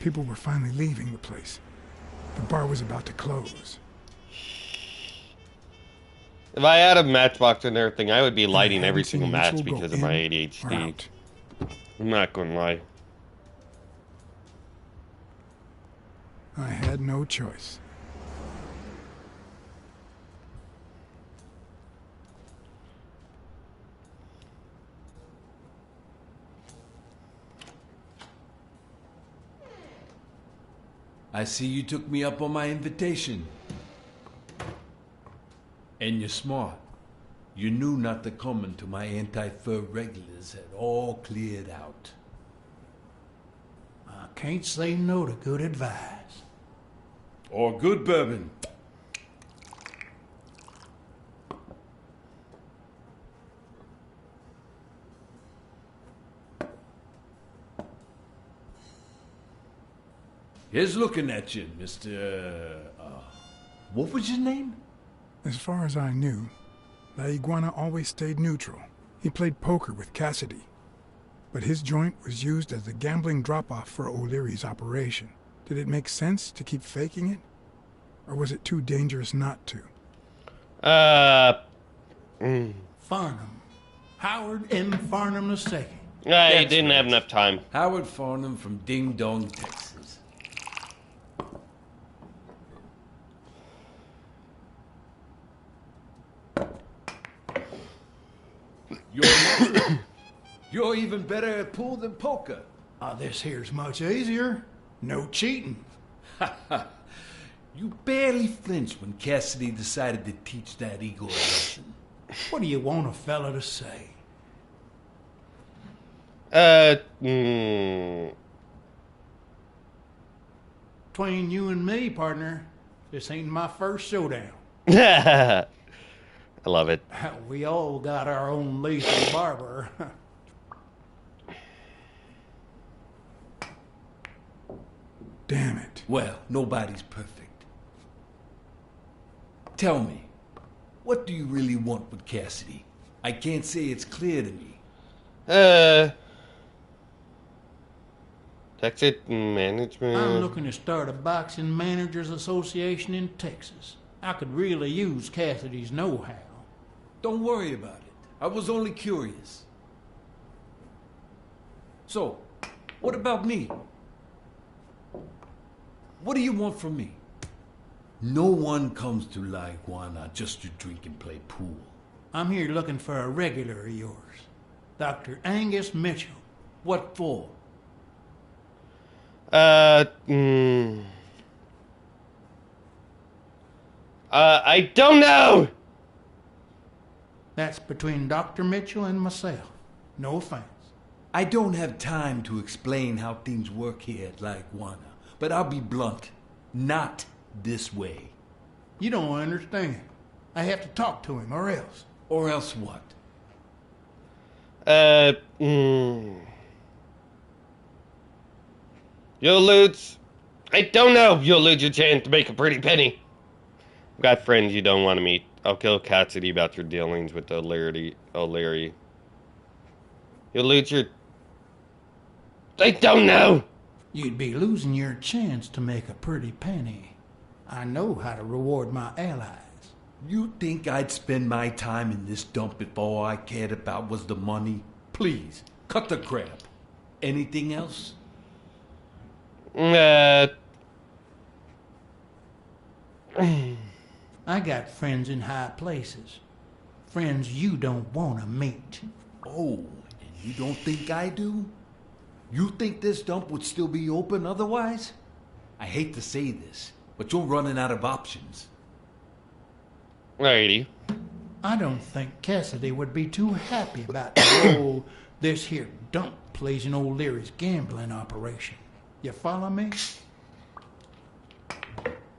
[SPEAKER 2] People were finally leaving the place. The bar was about to close.
[SPEAKER 1] if I had a matchbox and everything, I would be lighting
[SPEAKER 2] I
[SPEAKER 1] every
[SPEAKER 2] hadn't seen
[SPEAKER 1] single match
[SPEAKER 2] Mitchell go
[SPEAKER 1] because of my
[SPEAKER 2] in or
[SPEAKER 1] ADHD.
[SPEAKER 2] out.
[SPEAKER 1] I'm not gonna lie.
[SPEAKER 2] I had no choice.
[SPEAKER 6] I see you took me up on my invitation. And you're smart. You knew not to come until my anti-fur regulars had all cleared out.
[SPEAKER 7] I can't say no to good advice.
[SPEAKER 6] Or good bourbon. Here's looking at you, Mr. What was your name?
[SPEAKER 2] As far as I knew, La Iguana always stayed neutral. He played poker with Cassidy, but his joint was used as a gambling drop-off for O'Leary's operation. Did it make sense to keep faking it? Or was it too dangerous not to?
[SPEAKER 7] Farnham. Howard M. Farnham II.
[SPEAKER 1] He didn't have enough time.
[SPEAKER 6] Howard Farnham from Ding Dong, Texas. You're even better at pool than poker.
[SPEAKER 7] This here's much easier. No cheating.
[SPEAKER 6] You barely flinched when Cassidy decided to teach that ego a lesson.
[SPEAKER 7] What do you want a fella to say? Between you and me, partner, this ain't my first showdown.
[SPEAKER 1] I love it.
[SPEAKER 7] We all got our own lethal barber.
[SPEAKER 2] Damn it.
[SPEAKER 6] Well, nobody's perfect. Tell me, what do you really want with Cassidy? I can't say it's clear to me.
[SPEAKER 1] Texas management.
[SPEAKER 7] I'm looking to start a boxing managers association in Texas. I could really use Cassidy's know-how.
[SPEAKER 6] Don't worry about it. I was only curious. So, what about me? What do you want from me? No one comes to La Iguana just to drink and play pool.
[SPEAKER 7] I'm here looking for a regular of yours, Dr. Angus Mitchell.
[SPEAKER 6] What for?
[SPEAKER 1] I don't know!
[SPEAKER 7] That's between Dr. Mitchell and myself. No offense.
[SPEAKER 6] I don't have time to explain how things work here at La Iguana, but I'll be blunt. Not this way.
[SPEAKER 7] You don't understand. I have to talk to him, or else.
[SPEAKER 6] Or else what?
[SPEAKER 1] You'll lose. I don't know. You'll lose your chance to make a pretty penny. I've got friends you don't want to meet. I'll kill Cassidy about your dealings with O'Leary. You'll lose your... I don't know.
[SPEAKER 7] You'd be losing your chance to make a pretty penny. I know how to reward my allies.
[SPEAKER 6] You think I'd spend my time in this dump if all I cared about was the money? Please, cut the crap. Anything else?
[SPEAKER 7] I got friends in high places. Friends you don't want to meet.
[SPEAKER 6] Oh, and you don't think I do? You think this dump would still be open otherwise? I hate to say this, but you're running out of options.
[SPEAKER 1] Alrighty.
[SPEAKER 7] I don't think Cassidy would be too happy about the role this here dump plays in O'Leary's gambling operation. You follow me?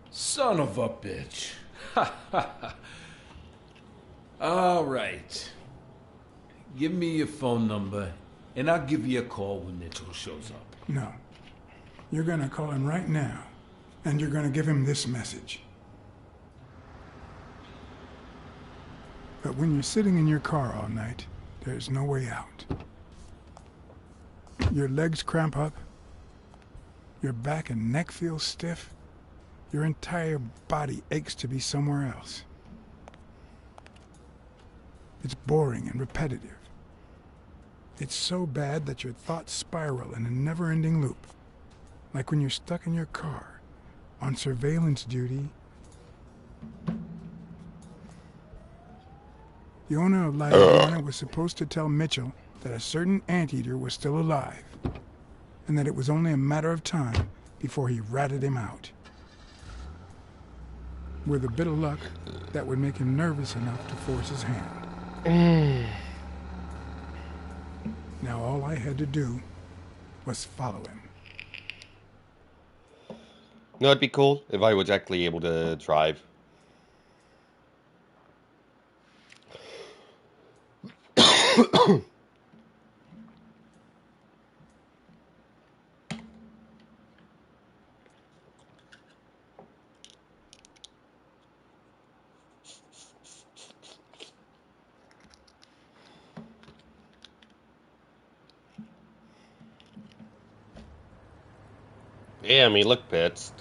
[SPEAKER 6] Son of a bitch. All right. Give me your phone number, and I'll give you a call when Mitchell shows up.
[SPEAKER 2] No. You're gonna call him right now, and you're gonna give him this message. But when you're sitting in your car all night, there's no way out. Your legs cramp up, your back and neck feel stiff, your entire body aches to be somewhere else. It's boring and repetitive. It's so bad that your thoughts spiral in a never-ending loop. Like when you're stuck in your car, on surveillance duty. The owner of La Iguana was supposed to tell Mitchell that a certain anteater was still alive, and that it was only a matter of time before he ratted him out. With a bit of luck, that would make him nervous enough to force his hand. Now all I had to do was follow him.
[SPEAKER 1] No, it'd be cool if I was actually able to drive. Damn, he looked pissed.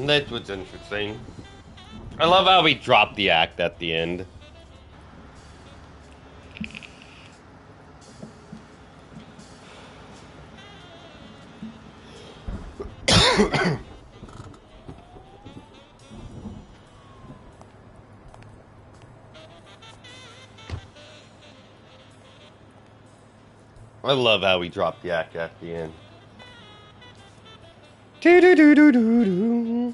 [SPEAKER 1] That was interesting. I love how he dropped the act at the end. I love how he dropped the act at the end. Do do do do do do.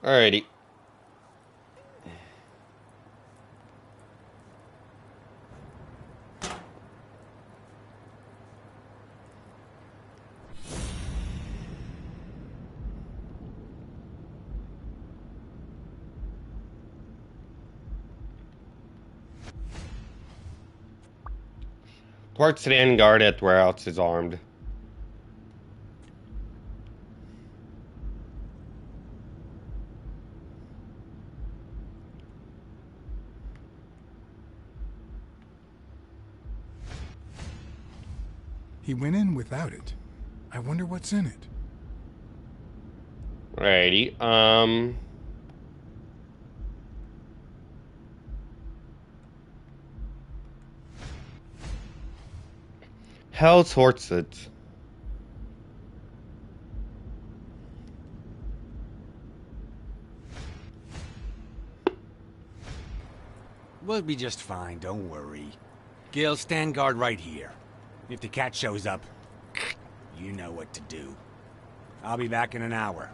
[SPEAKER 1] Alrighty. Port stand guard at warehouse is armed.
[SPEAKER 2] He went in without it. I wonder what's in it.
[SPEAKER 1] Alrighty. Hell's Horses.
[SPEAKER 8] We'll be just fine, don't worry. Gil, stand guard right here. If the cat shows up, you know what to do. I'll be back in an hour.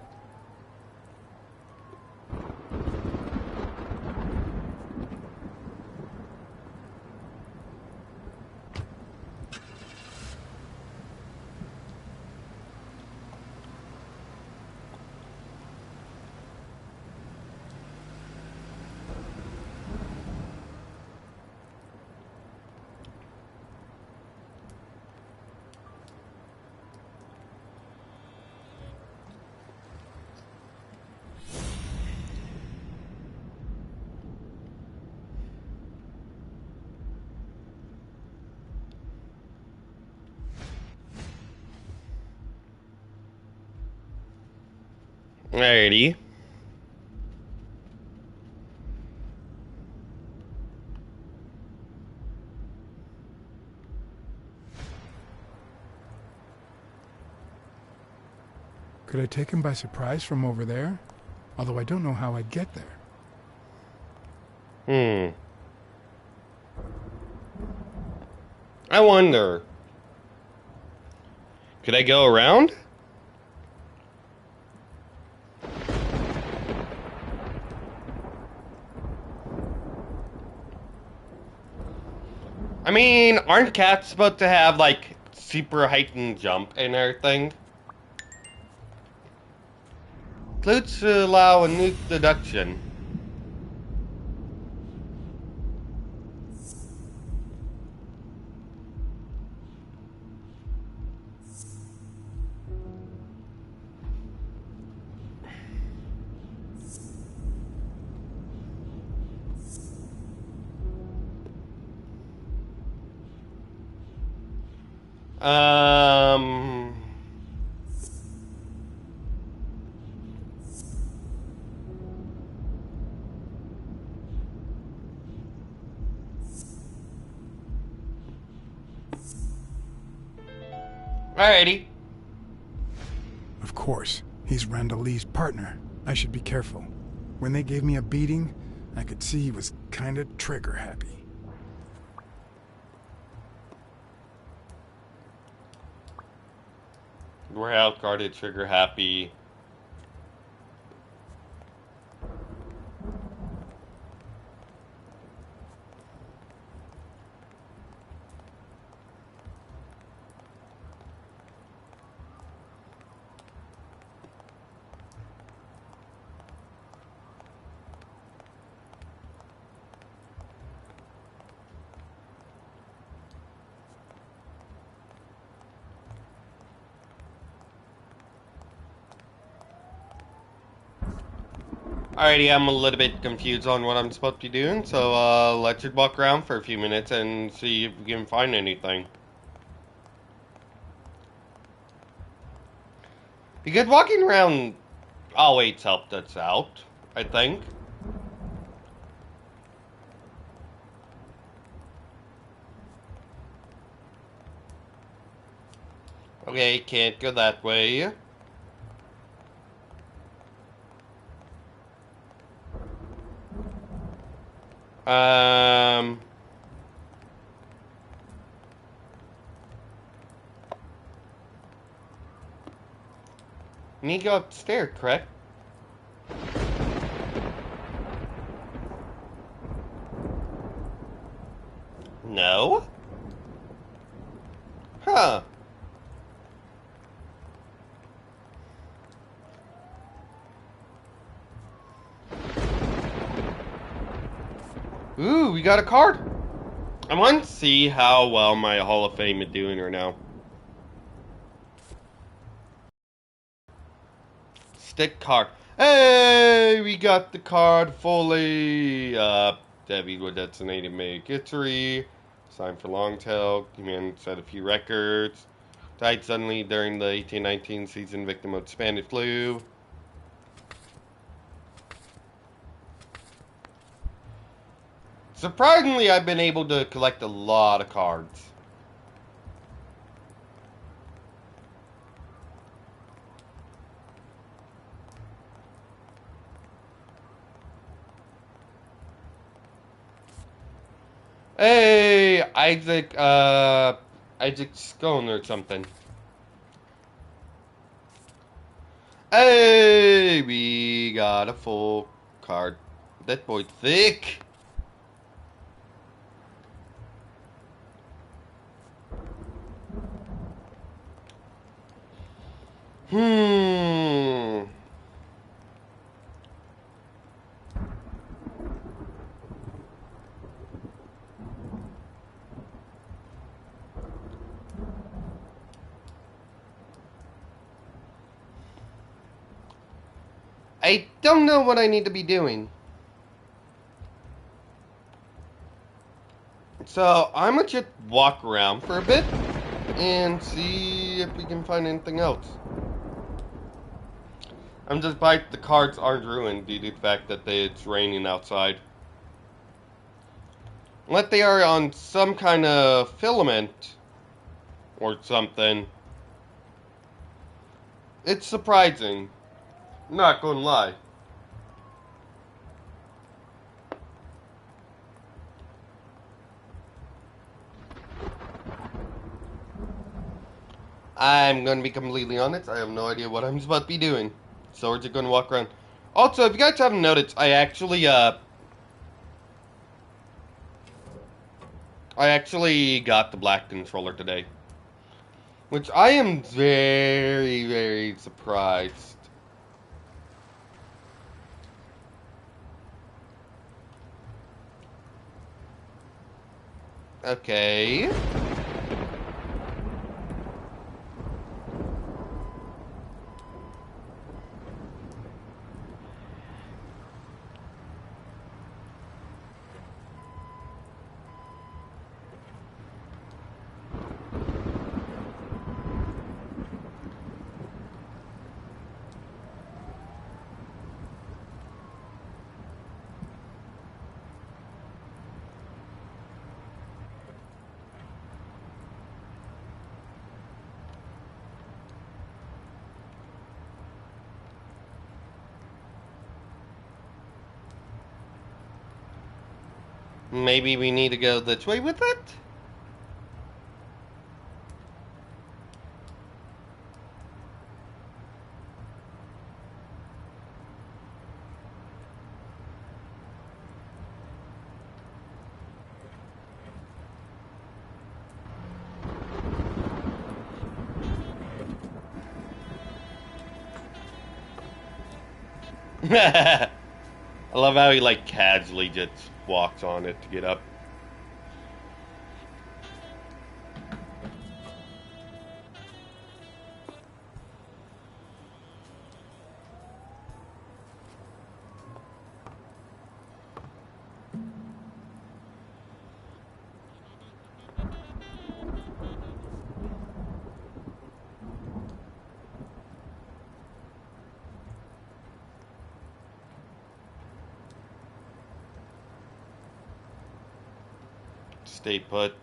[SPEAKER 1] Alrighty.
[SPEAKER 2] Could I take him by surprise from over there? Although I don't know how I'd get there.
[SPEAKER 1] I wonder. Could I go around? I mean, aren't cats supposed to have, like, super heightened jump and everything? Clues to allow a new deduction. Um... Alrighty.
[SPEAKER 2] Of course, he's Randall Lee's partner. I should be careful. When they gave me a beating, I could see he was kinda trigger happy.
[SPEAKER 1] We're out guarded, trigger happy. Alrighty, I'm a little bit confused on what I'm supposed to be doing, so let's just walk around for a few minutes and see if we can find anything. Because walking around always helped us out, I think. Okay, can't go that way. Um... Need to go upstairs, correct? No? Huh. Ooh, we got a card. I want to see how well my Hall of Fame is doing right now. Stick card. Hey, we got the card fully. Debbie was designated make history. Signed for Longtail. Command set a few records. Died suddenly during the 1819 season, victim of Spanish flu. Surprisingly, I've been able to collect a lot of cards. Hey, Isaac Scone or something. Hey, we got a full card. That boy thick. Hmm. I don't know what I need to be doing. So, I'm gonna just walk around for a bit and see if we can find anything else. I'm just the cards aren't ruined due to the fact that it's raining outside. Unless they are on some kind of filament or something. It's surprising. Not gonna lie. I'm gonna be completely honest, I have no idea what I'm supposed to be doing. So we're just gonna walk around. Also, if you guys haven't noticed, I actually, I actually got the black controller today. Which I am very, very surprised. Okay. Maybe we need to go this way with it? I love how he like casually just walks on it to get up. Stay put.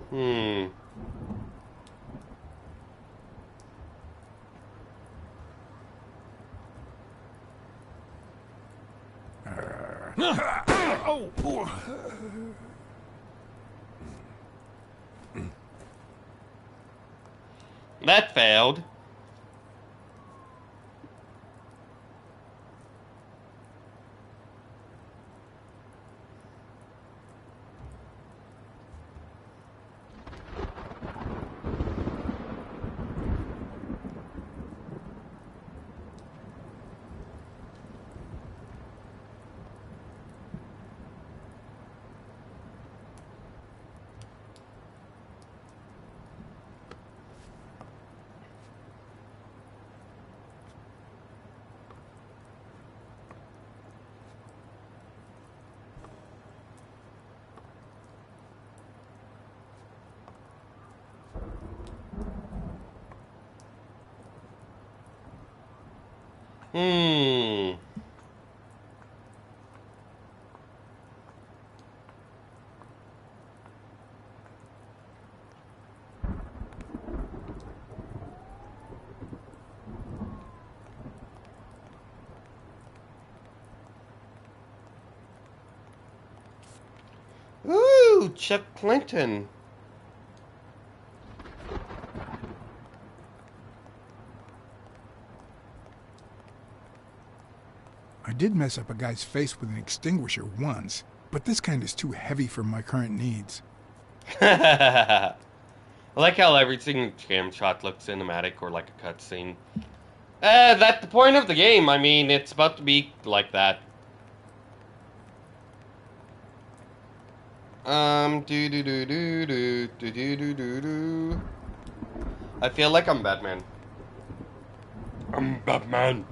[SPEAKER 1] Hmm. That failed. Hmm. Ooh, Chuck Clinton.
[SPEAKER 2] I did mess up a guy's face with an extinguisher once, but this kind is too heavy for my current needs.
[SPEAKER 1] I like how everything cam shot looks cinematic or like a cutscene. That's the point of the game. I mean, it's about to be like that. Do do do do do do do do do do. I feel like I'm Batman. I'm Batman.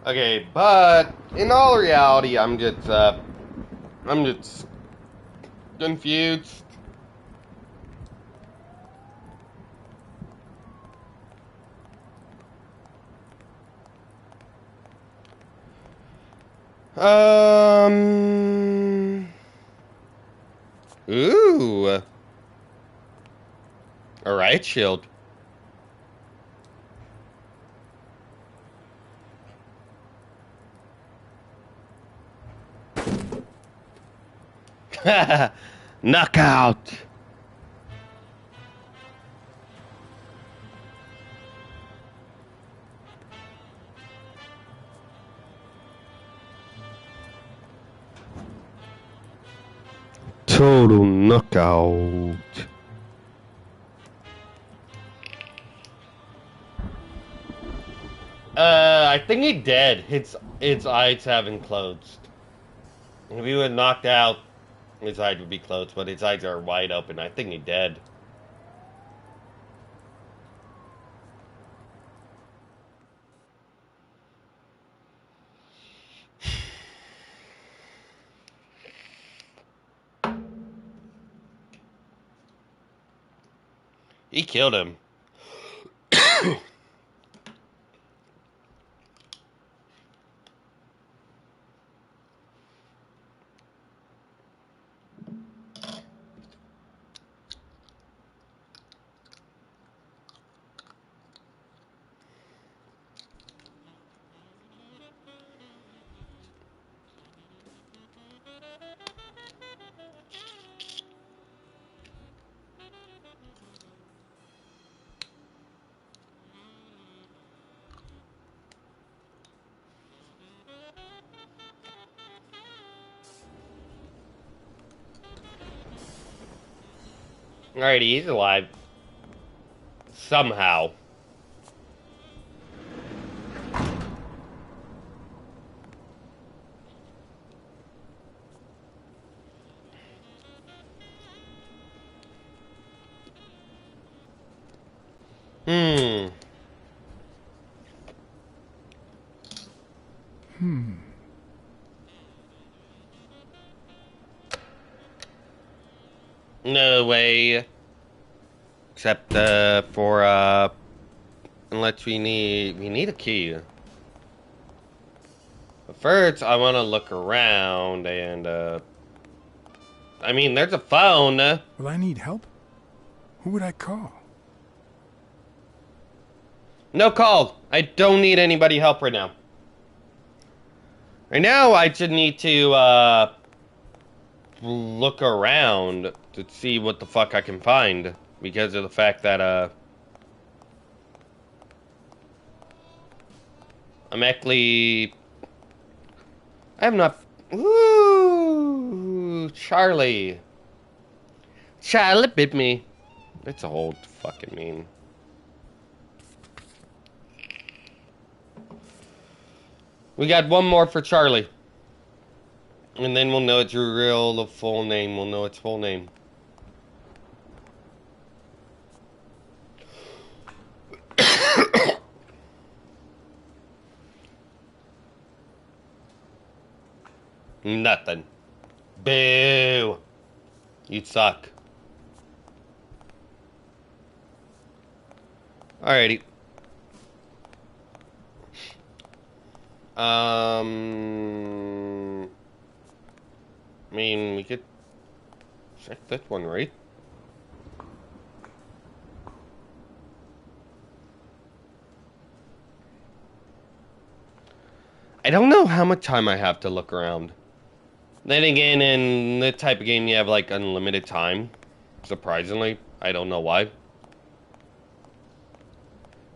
[SPEAKER 1] Okay, but in all reality, I'm just confused. Ooh. All right, shield. Knockout. Total knockout. I think he dead. His eyes haven't closed. If he was knocked out, his eyes would be closed, but his eyes are wide open. I think he dead. He killed him. Alrighty, he's alive. Somehow. Hmm. No way. Except for unless we need a key. But first I wanna look around and I mean there's a phone.
[SPEAKER 2] Will I need help? Who would I call?
[SPEAKER 1] No call. I don't need anybody help right now. Right now I just need to look around to see what the fuck I can find. Because of the fact that I'm actually I have not. Ooh, Charlie. Charlie bit me. It's a whole fucking mean. We got one more for Charlie. And then we'll know it's the full name. We'll know its full name. Nothing. Boo. You suck. Alrighty. I mean, we could check this one, right? I don't know how much time I have to look around. Then again, in this type of game, you have like unlimited time. Surprisingly, I don't know why.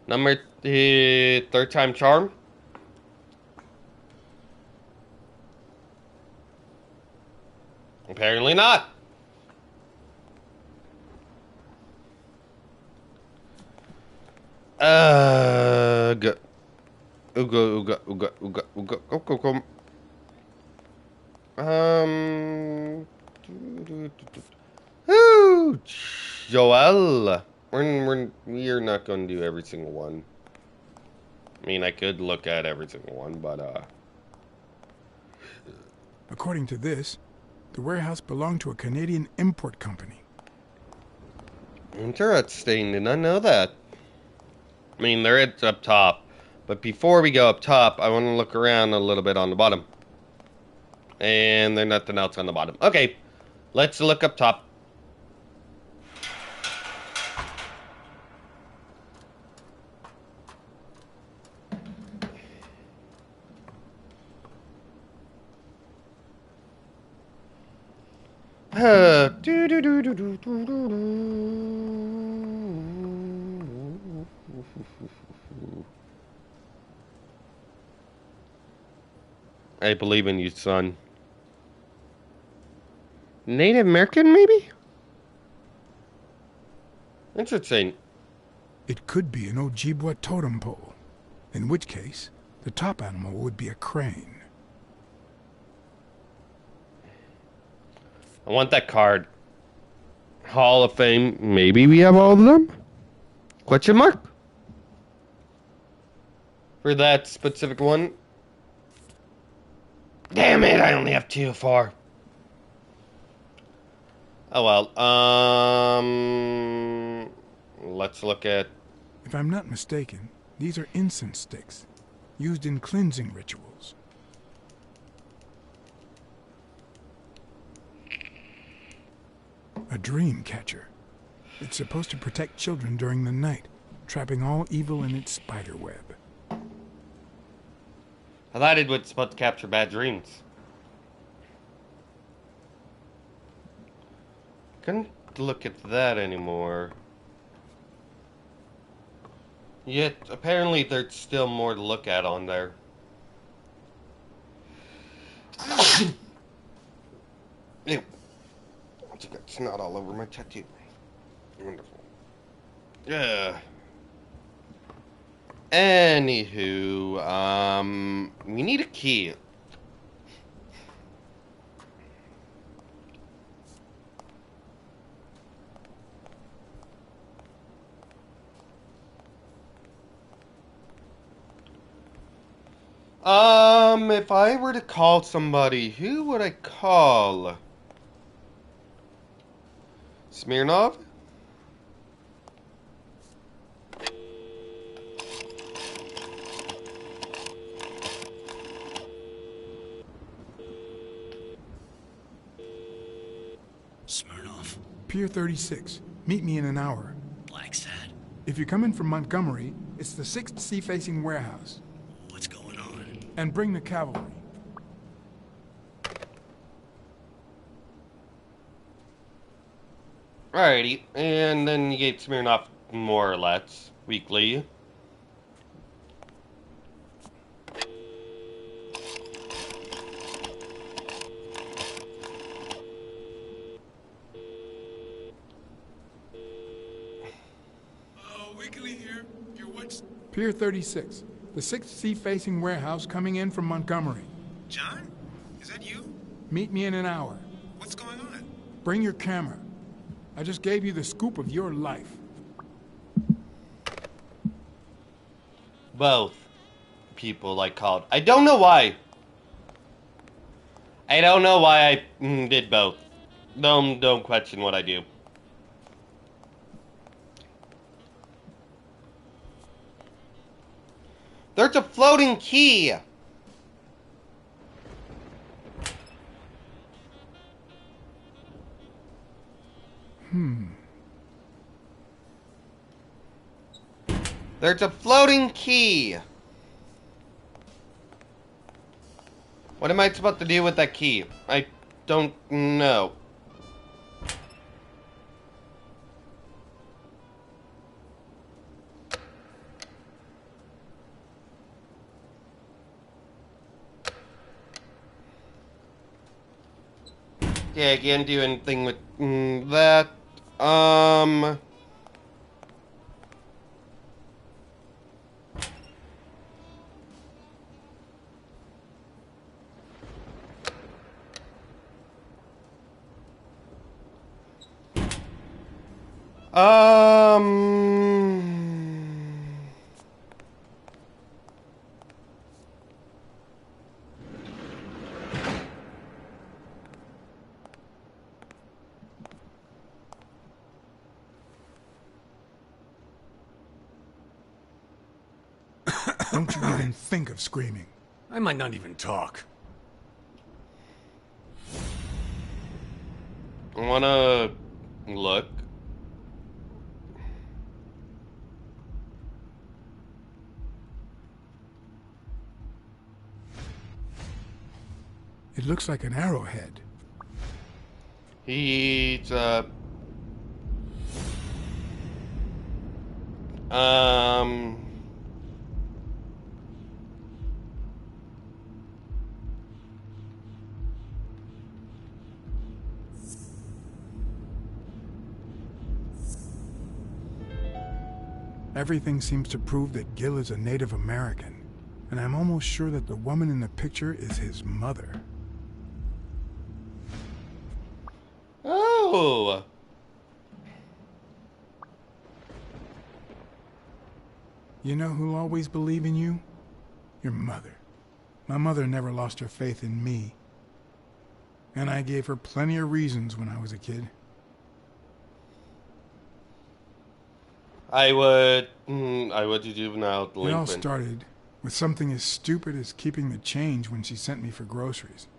[SPEAKER 1] Third time charm. Apparently not. Go. Ooga, ooga, ooga, ooga, ooga, go, go, go. Ooh, Joel. We're not going to do every single one. I mean, I could look at every single one, but
[SPEAKER 2] According to this, the warehouse belonged to a Canadian import company.
[SPEAKER 1] interesting. Did not know that. I mean, they're up top. But before we go up top, I want to look around a little bit on the bottom. And there's nothing else on the bottom. Okay, let's look up top. I believe in you, son. Native American, maybe? Interesting.
[SPEAKER 2] It could be an Ojibwa totem pole, in which case, the top animal would be a crane.
[SPEAKER 1] I want that card. Hall of Fame. Maybe we have all of them? Question mark? For that specific one. Damn it, I only have 2 far. Oh well. Let's look at...
[SPEAKER 2] If I'm not mistaken, these are incense sticks, used in cleansing rituals. A dream catcher. It's supposed to protect children during the night, trapping all evil in its spider web.
[SPEAKER 1] I thought it was supposed to capture bad dreams. Couldn't look at that anymore. Yet, apparently there's still more to look at on there. Ew. I got snot all over my tattoo. Wonderful. Yeah. Anywho, we need a key. If I were to call somebody, who would I call? Smirnov?
[SPEAKER 9] Smirnov.
[SPEAKER 2] Pier 36. Meet me in an hour.
[SPEAKER 9] Blacksad.
[SPEAKER 2] If you're coming from Montgomery, it's the 6th sea-facing warehouse.
[SPEAKER 9] What's going on?
[SPEAKER 2] And bring the cavalry.
[SPEAKER 1] Alrighty, and then you get Smirnov more or less weekly.
[SPEAKER 9] Weekly here. You're what's...
[SPEAKER 2] Pier 36. The 6th sea-facing warehouse coming in from Montgomery.
[SPEAKER 9] John? Is that you?
[SPEAKER 2] Meet me in an hour.
[SPEAKER 9] What's going on?
[SPEAKER 2] Bring your camera. I just gave you the scoop of your life.
[SPEAKER 1] Both people I called. I don't know why. I don't know why I did both. Don't question what I do. There's a floating key. There's a floating key. What am I supposed to do with that key? I don't know. Yeah, I can't do anything with that.
[SPEAKER 2] Don't you even think of screaming.
[SPEAKER 8] I might not even talk.
[SPEAKER 1] I wanna look.
[SPEAKER 2] It looks like an arrowhead.
[SPEAKER 1] He's um
[SPEAKER 2] Everything seems to prove that Gil is a Native American, and I'm almost sure that the woman in the picture is his mother.
[SPEAKER 1] Oh.
[SPEAKER 2] You know who'll always believe in you? Your mother. My mother never lost her faith in me. And I gave her plenty of reasons when I was a kid.
[SPEAKER 1] I would do juvenile
[SPEAKER 2] It all
[SPEAKER 1] delinquent.
[SPEAKER 2] started with something as stupid as keeping the change when she sent me for groceries.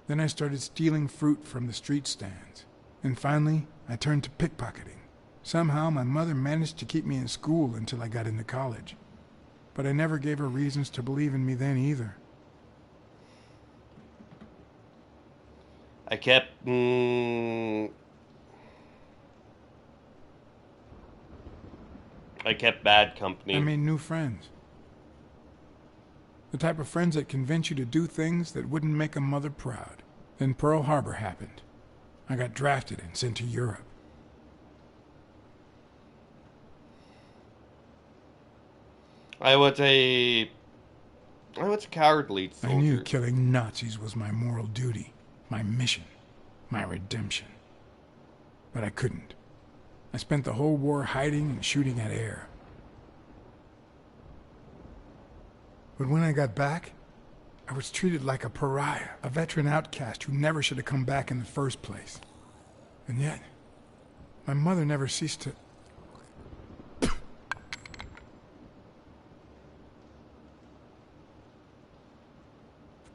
[SPEAKER 2] Then I started stealing fruit from the street stands. And finally, I turned to pickpocketing. Somehow, my mother managed to keep me in school until I got into college. But I never gave her reasons to believe in me then either.
[SPEAKER 1] I kept bad company.
[SPEAKER 2] I made new friends. The type of friends that convince you to do things that wouldn't make a mother proud. Then Pearl Harbor happened. I got drafted and sent to Europe.
[SPEAKER 1] I was a cowardly soldier.
[SPEAKER 2] I knew killing Nazis was my moral duty, my mission, my redemption. But I couldn't. I spent the whole war hiding and shooting at air. But when I got back, I was treated like a pariah, a veteran outcast who never should have come back in the first place. And yet, my mother never ceased to...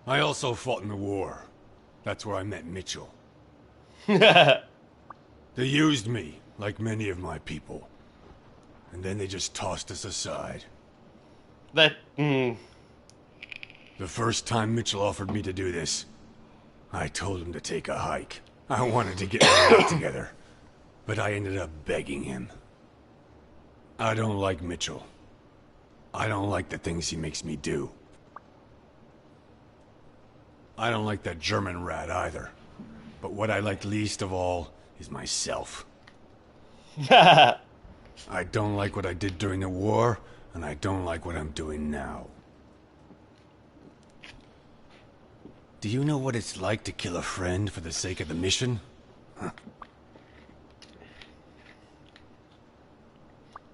[SPEAKER 8] I also fought in the war. That's where I met Mitchell.
[SPEAKER 1] that
[SPEAKER 8] They used me, like many of my people. And then they just tossed us aside. The first time Mitchell offered me to do this, I told him to take a hike. I wanted to get my act together, but I ended up begging him. I don't like Mitchell. I don't like the things he makes me do. I don't like that German rat either. But what I like least of all is myself. I don't like what I did during the war, and I don't like what I'm doing now. Do you know what it's like to kill a friend for the sake of the mission? Huh.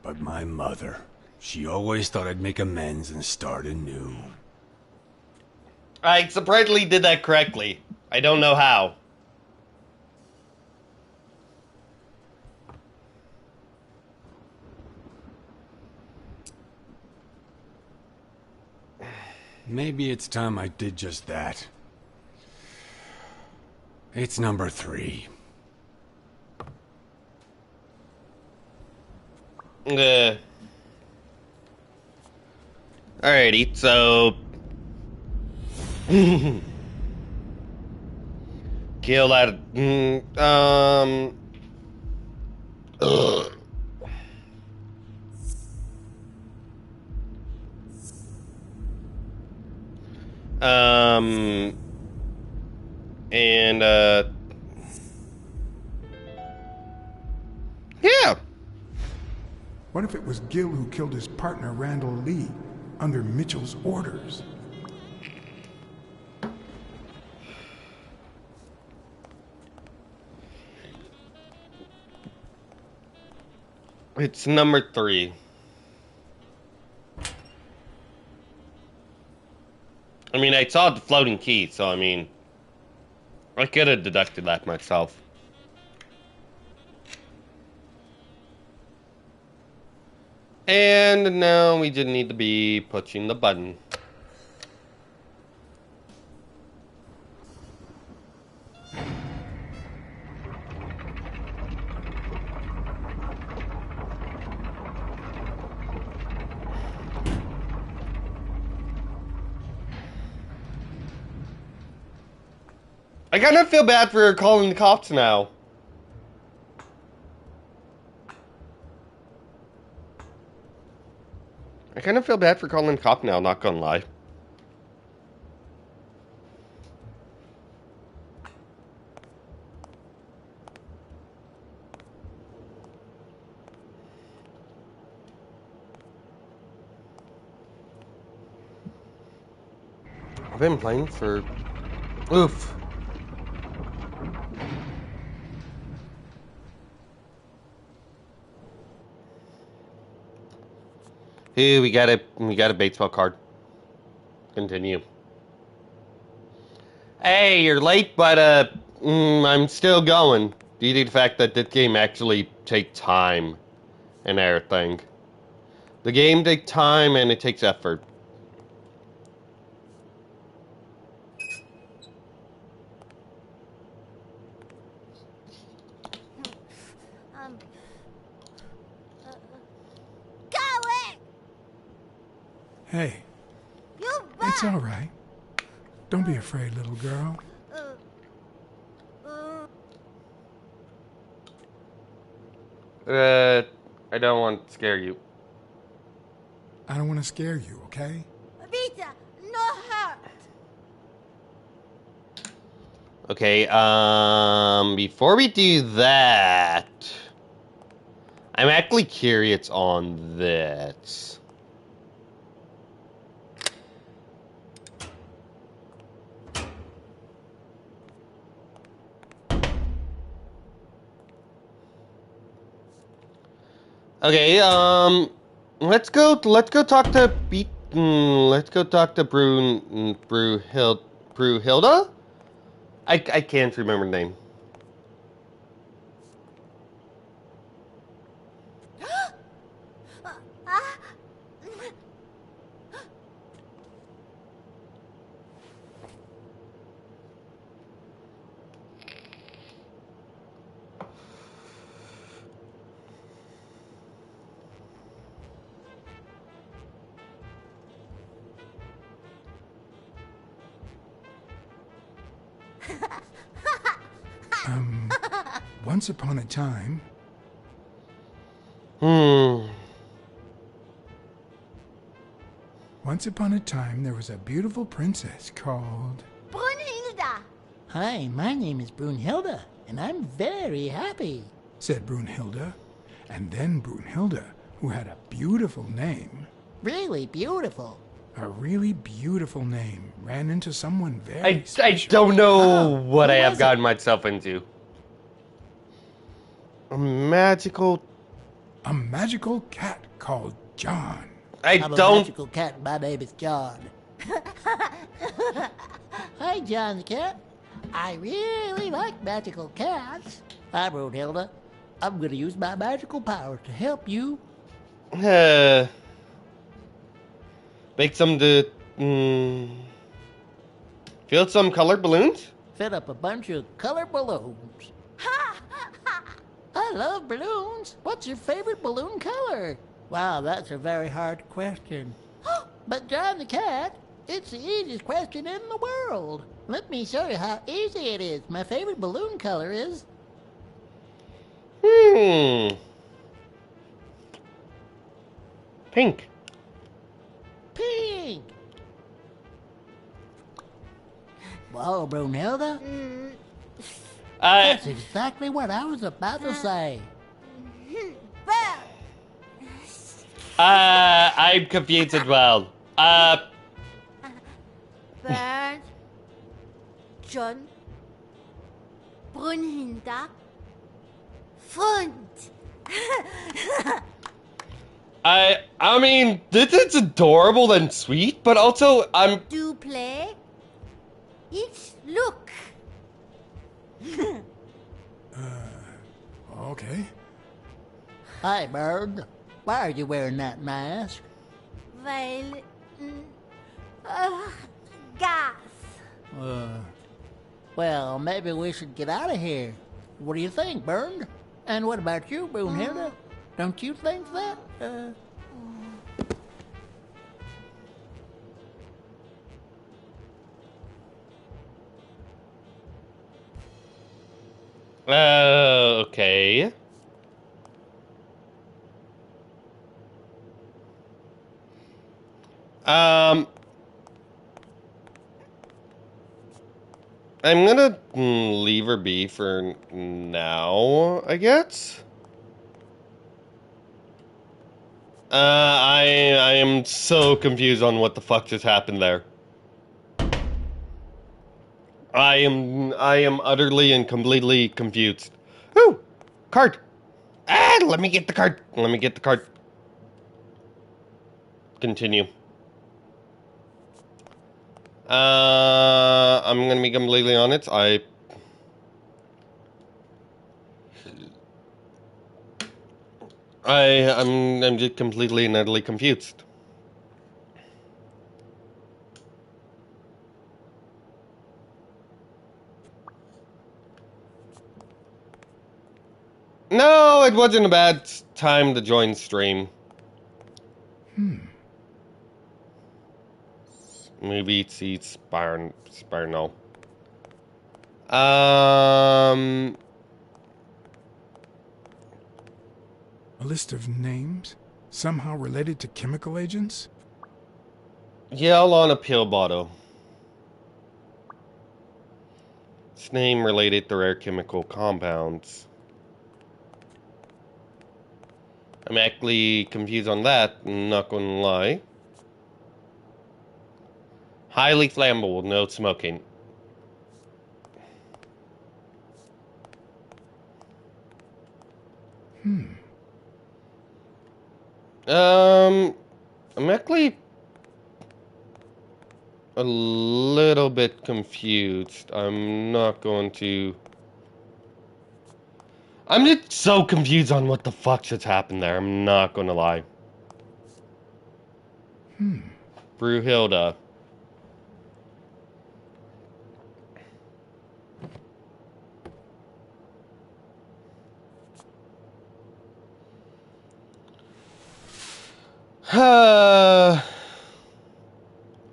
[SPEAKER 8] But my mother, she always thought I'd make amends and start anew.
[SPEAKER 1] I surprisingly did that correctly. I don't know how.
[SPEAKER 8] Maybe it's time I did just that. It's number 3.
[SPEAKER 1] Alrighty, so... Kill that... Ugh. And, yeah.
[SPEAKER 2] What if it was Gil who killed his partner, Randall Lee, under Mitchell's orders?
[SPEAKER 1] It's number 3. I mean, I saw the floating key, so I mean, I could have deducted that myself. And now we just need to be pushing the button. I kind of feel bad for calling the cops now. I kind of feel bad for calling the cop now, not gonna lie. I've been playing for... Oof. Hey, we got a baseball card. Continue. Hey, you're late, but I'm still going. Due to the fact that this game actually takes time and everything. The game takes time and it takes effort.
[SPEAKER 2] Hey, it's all right. Don't be afraid, little girl.
[SPEAKER 1] I don't want to scare you.
[SPEAKER 2] I don't want to scare you, okay?
[SPEAKER 10] Vita, no hurt.
[SPEAKER 1] Okay, before we do that, I'm actually curious on this. Okay, let's go talk to Brunhilda? I can't remember the name.
[SPEAKER 2] Once upon a time... Once upon a time, there was a beautiful princess called...
[SPEAKER 10] Brunhilda.
[SPEAKER 7] Hi, my name is Brunhilda, and I'm very happy,
[SPEAKER 2] said Brunhilda. And then Brunhilda, who had a beautiful name...
[SPEAKER 7] Really beautiful.
[SPEAKER 2] A really beautiful name, ran into someone very
[SPEAKER 1] I
[SPEAKER 2] special.
[SPEAKER 1] don't know what I have
[SPEAKER 7] was
[SPEAKER 1] gotten myself into. A magical
[SPEAKER 2] cat called John.
[SPEAKER 1] I
[SPEAKER 7] I'm a
[SPEAKER 1] don't...
[SPEAKER 7] magical cat. My name is John. Hi, John the cat. I really like magical cats. Hi, Brunhilda. I'm going to use my magical power to help you.
[SPEAKER 1] Make some fill some colored balloons?
[SPEAKER 7] Fill up a bunch of colored balloons. I love balloons. What's your favorite balloon color? Wow, that's a very hard question. But John the cat, it's the easiest question in the world. Let me show you how easy it is. My favorite balloon color is...
[SPEAKER 1] Pink.
[SPEAKER 7] pink. Whoa, Brunhilda. That's exactly what I was about to say.
[SPEAKER 1] I'm confused as well.
[SPEAKER 10] Bird, John, Brunhilda, Freund.
[SPEAKER 1] I mean, this is adorable and sweet, but also
[SPEAKER 10] Do play? It's look.
[SPEAKER 2] Okay.
[SPEAKER 7] Hi, Bird. Why are you wearing that mask?
[SPEAKER 10] Weil, gas.
[SPEAKER 7] Well, maybe we should get out of here. What do you think, Bird? And what about you, Brunhilda? Don't you think that?
[SPEAKER 1] Okay. I'm gonna leave her be for now, I guess. I am so confused on what the fuck just happened there. I am utterly and completely confused. Ooh, card. Ah, let me get the card. Let me get the card. Continue. I'm gonna be completely honest. I'm just completely and utterly confused. No, it wasn't a bad time to join stream. Maybe it's Sparno.
[SPEAKER 2] A list of names? Somehow related to chemical agents?
[SPEAKER 1] Yell on a pill bottle. Its name related to rare chemical compounds. I'm actually confused on that, not gonna lie. Highly flammable, no smoking. I'm actually a little bit confused. I'm not going to... I'm just so confused on what the fuck just happened there. I'm not gonna lie. Brewhilda.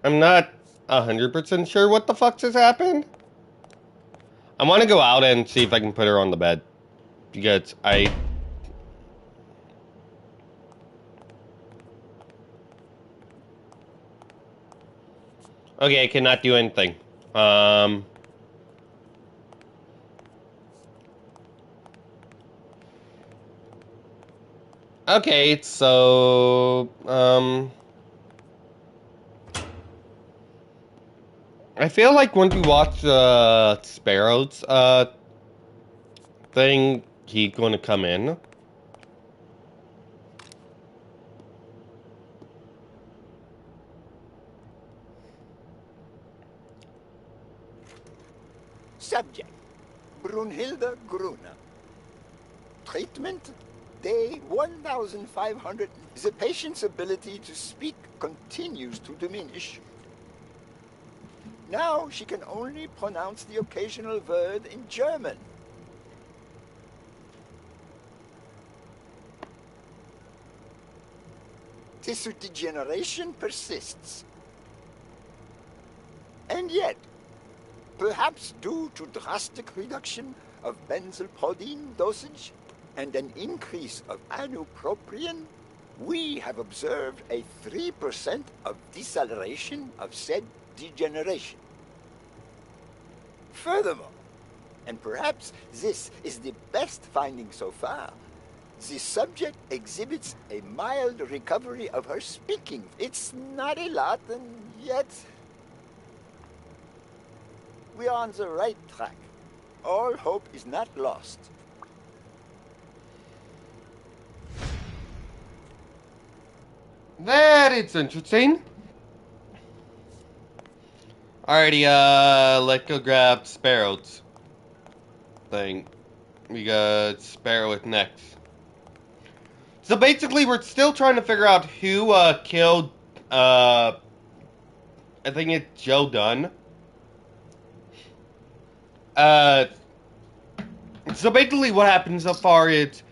[SPEAKER 1] I'm not 100% sure what the fuck just happened. I want to go out and see if I can put her on the bed. Because Okay, I cannot do anything. Okay, so... I feel like once you watch Sparrow's thing, he's going to come in.
[SPEAKER 11] Subject, Brunhilde Gruner. Treatment, day 1500. The patient's ability to speak continues to diminish. Now she can only pronounce the occasional word in German. Tissue degeneration persists. And yet, perhaps due to drastic reduction of benzylprodine dosage and an increase of ibupropion, we have observed a 3% of deceleration of said degeneration. Furthermore, and perhaps this is the best finding so far, the subject exhibits a mild recovery of her speaking. It's not a lot, and yet we are on the right track. All hope is not lost.
[SPEAKER 1] That is interesting. Alrighty, let's go grab Sparrow's thing. We got Sparrow with next. So basically, we're still trying to figure out who killed, I think it's Joe Dunn. So basically what happened so far is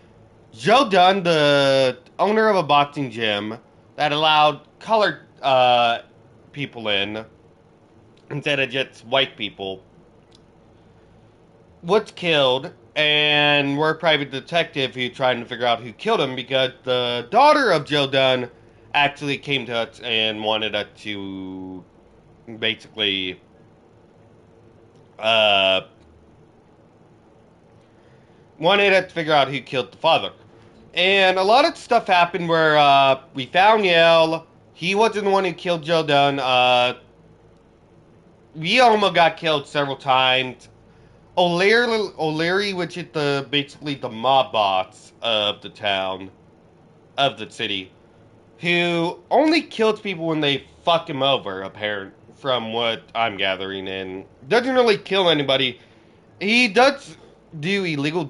[SPEAKER 1] Joe Dunn, the owner of a boxing gym that allowed colored people in instead of just white people, was killed. And we're a private detective who's trying to figure out who killed him because the daughter of Joe Dunn actually came to us and wanted us to basically wanted us to figure out who killed the father. And a lot of stuff happened where we found Yale. He wasn't the one who killed Joe Dunn. We almost got killed several times. O'Leary, which is basically the mob boss of the town, of the city, who only kills people when they fuck him over, from what I'm gathering, and doesn't really kill anybody. He does do illegal...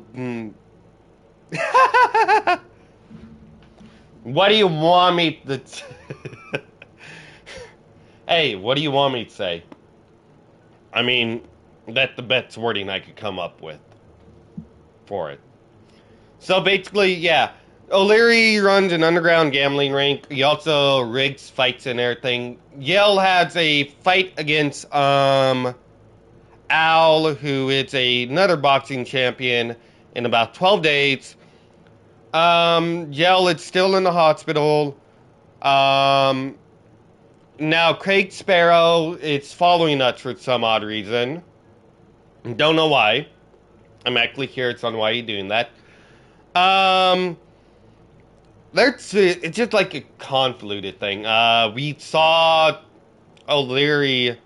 [SPEAKER 1] What do you want me to... Hey, what do you want me to say? I mean, that's the best wording I could come up with for it. So basically, yeah, O'Leary runs an underground gambling rink. He also rigs fights and everything. Yale has a fight against Al, who is another boxing champion, in about 12 days. Yale is still in the hospital. Now Craig Sparrow is following us for some odd reason. Don't know why. I'm actually curious on why he's doing that. It's just like a convoluted thing. We saw O'Leary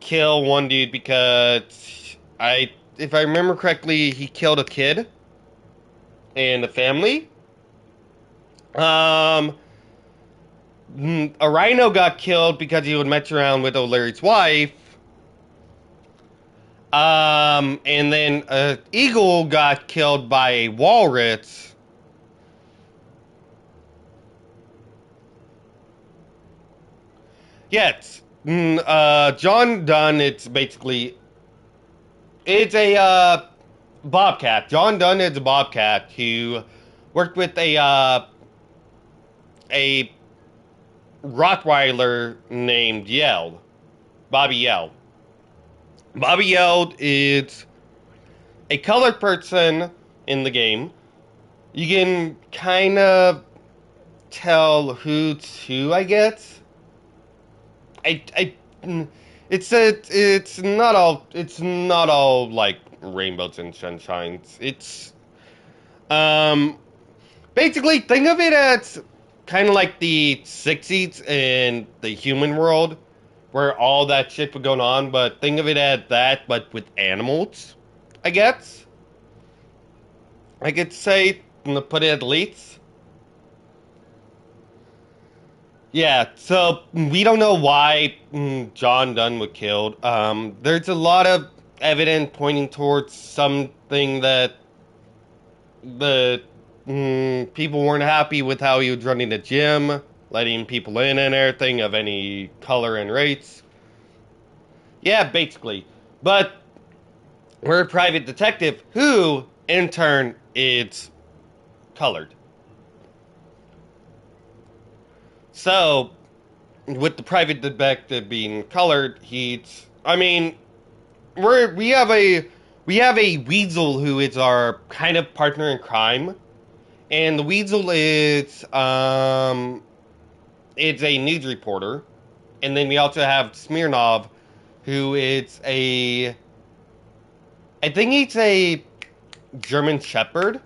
[SPEAKER 1] kill one dude because if I remember correctly, he killed a kid and a family. A rhino got killed because he would mess around with O'Leary's wife. And then an eagle got killed by a walrus. Yes. John Dunn, it's a bobcat. John Dunn is a bobcat who worked with a Rottweiler named Yell. Bobby Yell. Bobby Yell is a colored person in the game. You can kind of tell who's who, I guess. It's not all like rainbows and sunshines. It's basically think of it as kind of like the 60s in the human world, where all that shit was going on, but think of it as that, but with animals, I guess. I could say, to put it at least. Yeah, so we don't know why John Dunn was killed. There's a lot of evidence pointing towards something that the people weren't happy with how he was running the gym, letting people in and everything of any color and race. Yeah, basically. But we're a private detective who, in turn, is colored. So, with the private detective being colored, we have a weasel who is our kind of partner in crime, and the weasel is it's a news reporter, and then we also have Smirnov, who is I think he's a German Shepherd.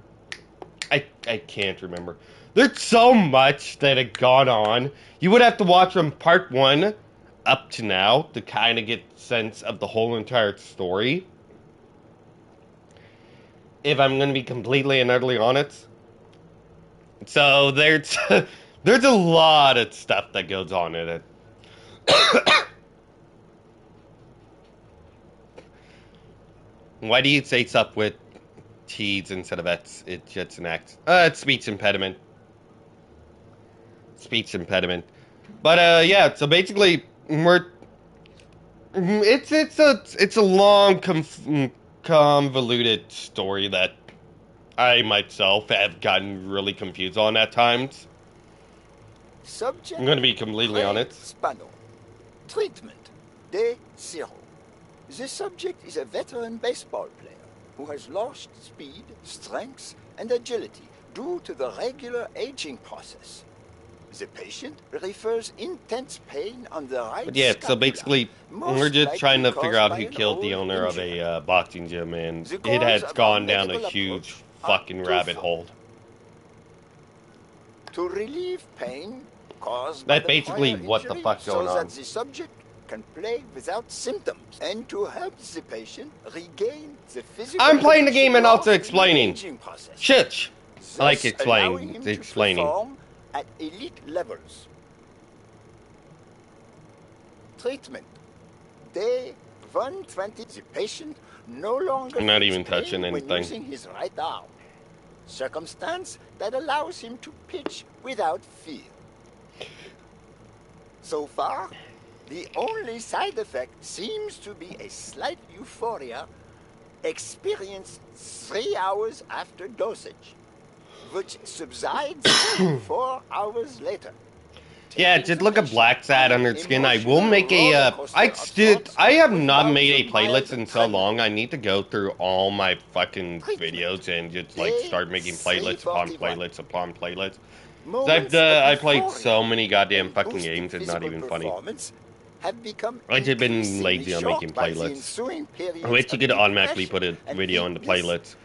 [SPEAKER 1] I can't remember. There's so much that had gone on. You would have to watch from part 1 up to now to kind of get a sense of the whole entire story. If I'm going to be completely and utterly honest. So there's there's a lot of stuff that goes on in it. Why do you say stuff with T's instead of X? It's just an X. It's speech impediment. Speech impediment. But yeah. So basically, it's a long convoluted story that I myself have gotten really confused on at times.
[SPEAKER 11] Subject.
[SPEAKER 1] I'm going to be completely honest.
[SPEAKER 11] Spano. Treatment. Day 0. The subject is a veteran baseball player. who has lost speed, strength, and agility due to the regular aging process. The patient refers intense pain on the right
[SPEAKER 1] But yeah, so
[SPEAKER 11] scapula,
[SPEAKER 1] basically,
[SPEAKER 11] most
[SPEAKER 1] we're just trying to
[SPEAKER 11] likely
[SPEAKER 1] figure
[SPEAKER 11] caused
[SPEAKER 1] out
[SPEAKER 11] by
[SPEAKER 1] who
[SPEAKER 11] an
[SPEAKER 1] killed the
[SPEAKER 11] old
[SPEAKER 1] owner of
[SPEAKER 11] injury.
[SPEAKER 1] a boxing gym, and
[SPEAKER 11] The
[SPEAKER 1] it
[SPEAKER 11] goals
[SPEAKER 1] has
[SPEAKER 11] of our
[SPEAKER 1] gone down a
[SPEAKER 11] medical
[SPEAKER 1] huge
[SPEAKER 11] approach
[SPEAKER 1] fucking
[SPEAKER 11] are
[SPEAKER 1] rabbit
[SPEAKER 11] twofold.
[SPEAKER 1] hole.
[SPEAKER 11] To relieve pain caused by
[SPEAKER 1] That's
[SPEAKER 11] the
[SPEAKER 1] basically
[SPEAKER 11] prior
[SPEAKER 1] what the
[SPEAKER 11] injury
[SPEAKER 1] fuck's
[SPEAKER 11] so
[SPEAKER 1] going
[SPEAKER 11] that
[SPEAKER 1] on.
[SPEAKER 11] the subject can play without symptoms, and to help the patient regain the physical
[SPEAKER 1] I'm playing the
[SPEAKER 11] condition
[SPEAKER 1] game and also
[SPEAKER 11] lost in the
[SPEAKER 1] explaining.
[SPEAKER 11] aging process,
[SPEAKER 1] Shit. I like
[SPEAKER 11] thus allowing him to
[SPEAKER 1] explaining.
[SPEAKER 11] perform at elite levels. Treatment. Day 120. The patient no longer
[SPEAKER 1] I'm not
[SPEAKER 11] feels
[SPEAKER 1] even touching
[SPEAKER 11] pain when
[SPEAKER 1] anything.
[SPEAKER 11] using his right arm, circumstance that allows him to pitch without fear. So far, the only side effect seems to be a slight euphoria experienced 3 hours after dosage, which subsides 4 hours later.
[SPEAKER 1] Yeah, just look at Blacksad under skin. I will make a, I have not made a playlist in so long. I need to go through all my fucking videos and just, like, start making playlists upon playlists upon playlists. I played so many goddamn fucking games, it's not even funny.
[SPEAKER 11] Have become
[SPEAKER 1] I've just been lazy on making playlists. I wish you could automatically put a video in the playlist,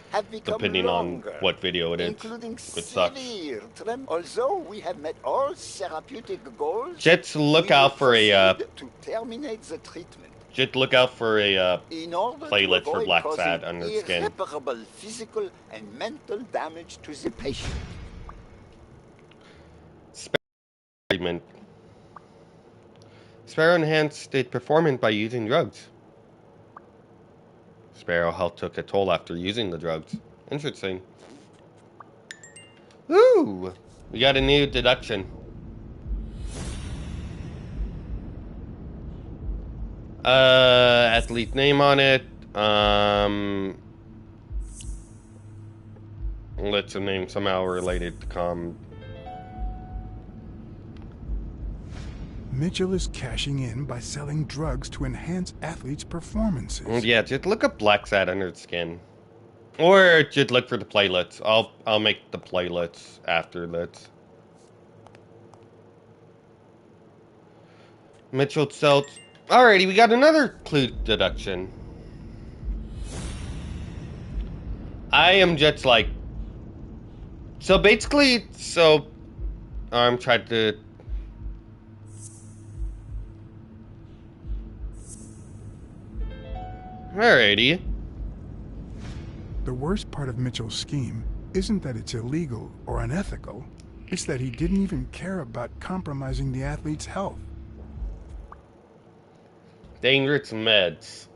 [SPEAKER 1] depending on what video it is, which sucks.
[SPEAKER 11] Although we have met all therapeutic goals,
[SPEAKER 1] Just look out for a,
[SPEAKER 11] to terminate the treatment.
[SPEAKER 1] just look out for a,
[SPEAKER 11] In order
[SPEAKER 1] playlist
[SPEAKER 11] to
[SPEAKER 1] for
[SPEAKER 11] avoid
[SPEAKER 1] Blacksad
[SPEAKER 11] causing
[SPEAKER 1] under skin.
[SPEAKER 11] irreparable physical and mental damage to the patient.
[SPEAKER 1] Treatment. Sparrow enhanced its performance by using drugs. Sparrow health took a toll after using the drugs. Interesting. Ooh! We got a new deduction. Athlete name on it. Let's name somehow related to
[SPEAKER 2] Mitchell is cashing in by selling drugs to enhance athletes' performances.
[SPEAKER 1] Yeah, just look up Blacksad under its skin. Or just look for the playlists. I'll make the playlists after this. Mitchell Selt. Alrighty, we got another clue deduction. I am just like... So basically, I'm trying to... Alrighty.
[SPEAKER 2] The worst part of Mitchell's scheme isn't that it's illegal or unethical. It's that he didn't even care about compromising the athlete's health.
[SPEAKER 1] Dangerous meds.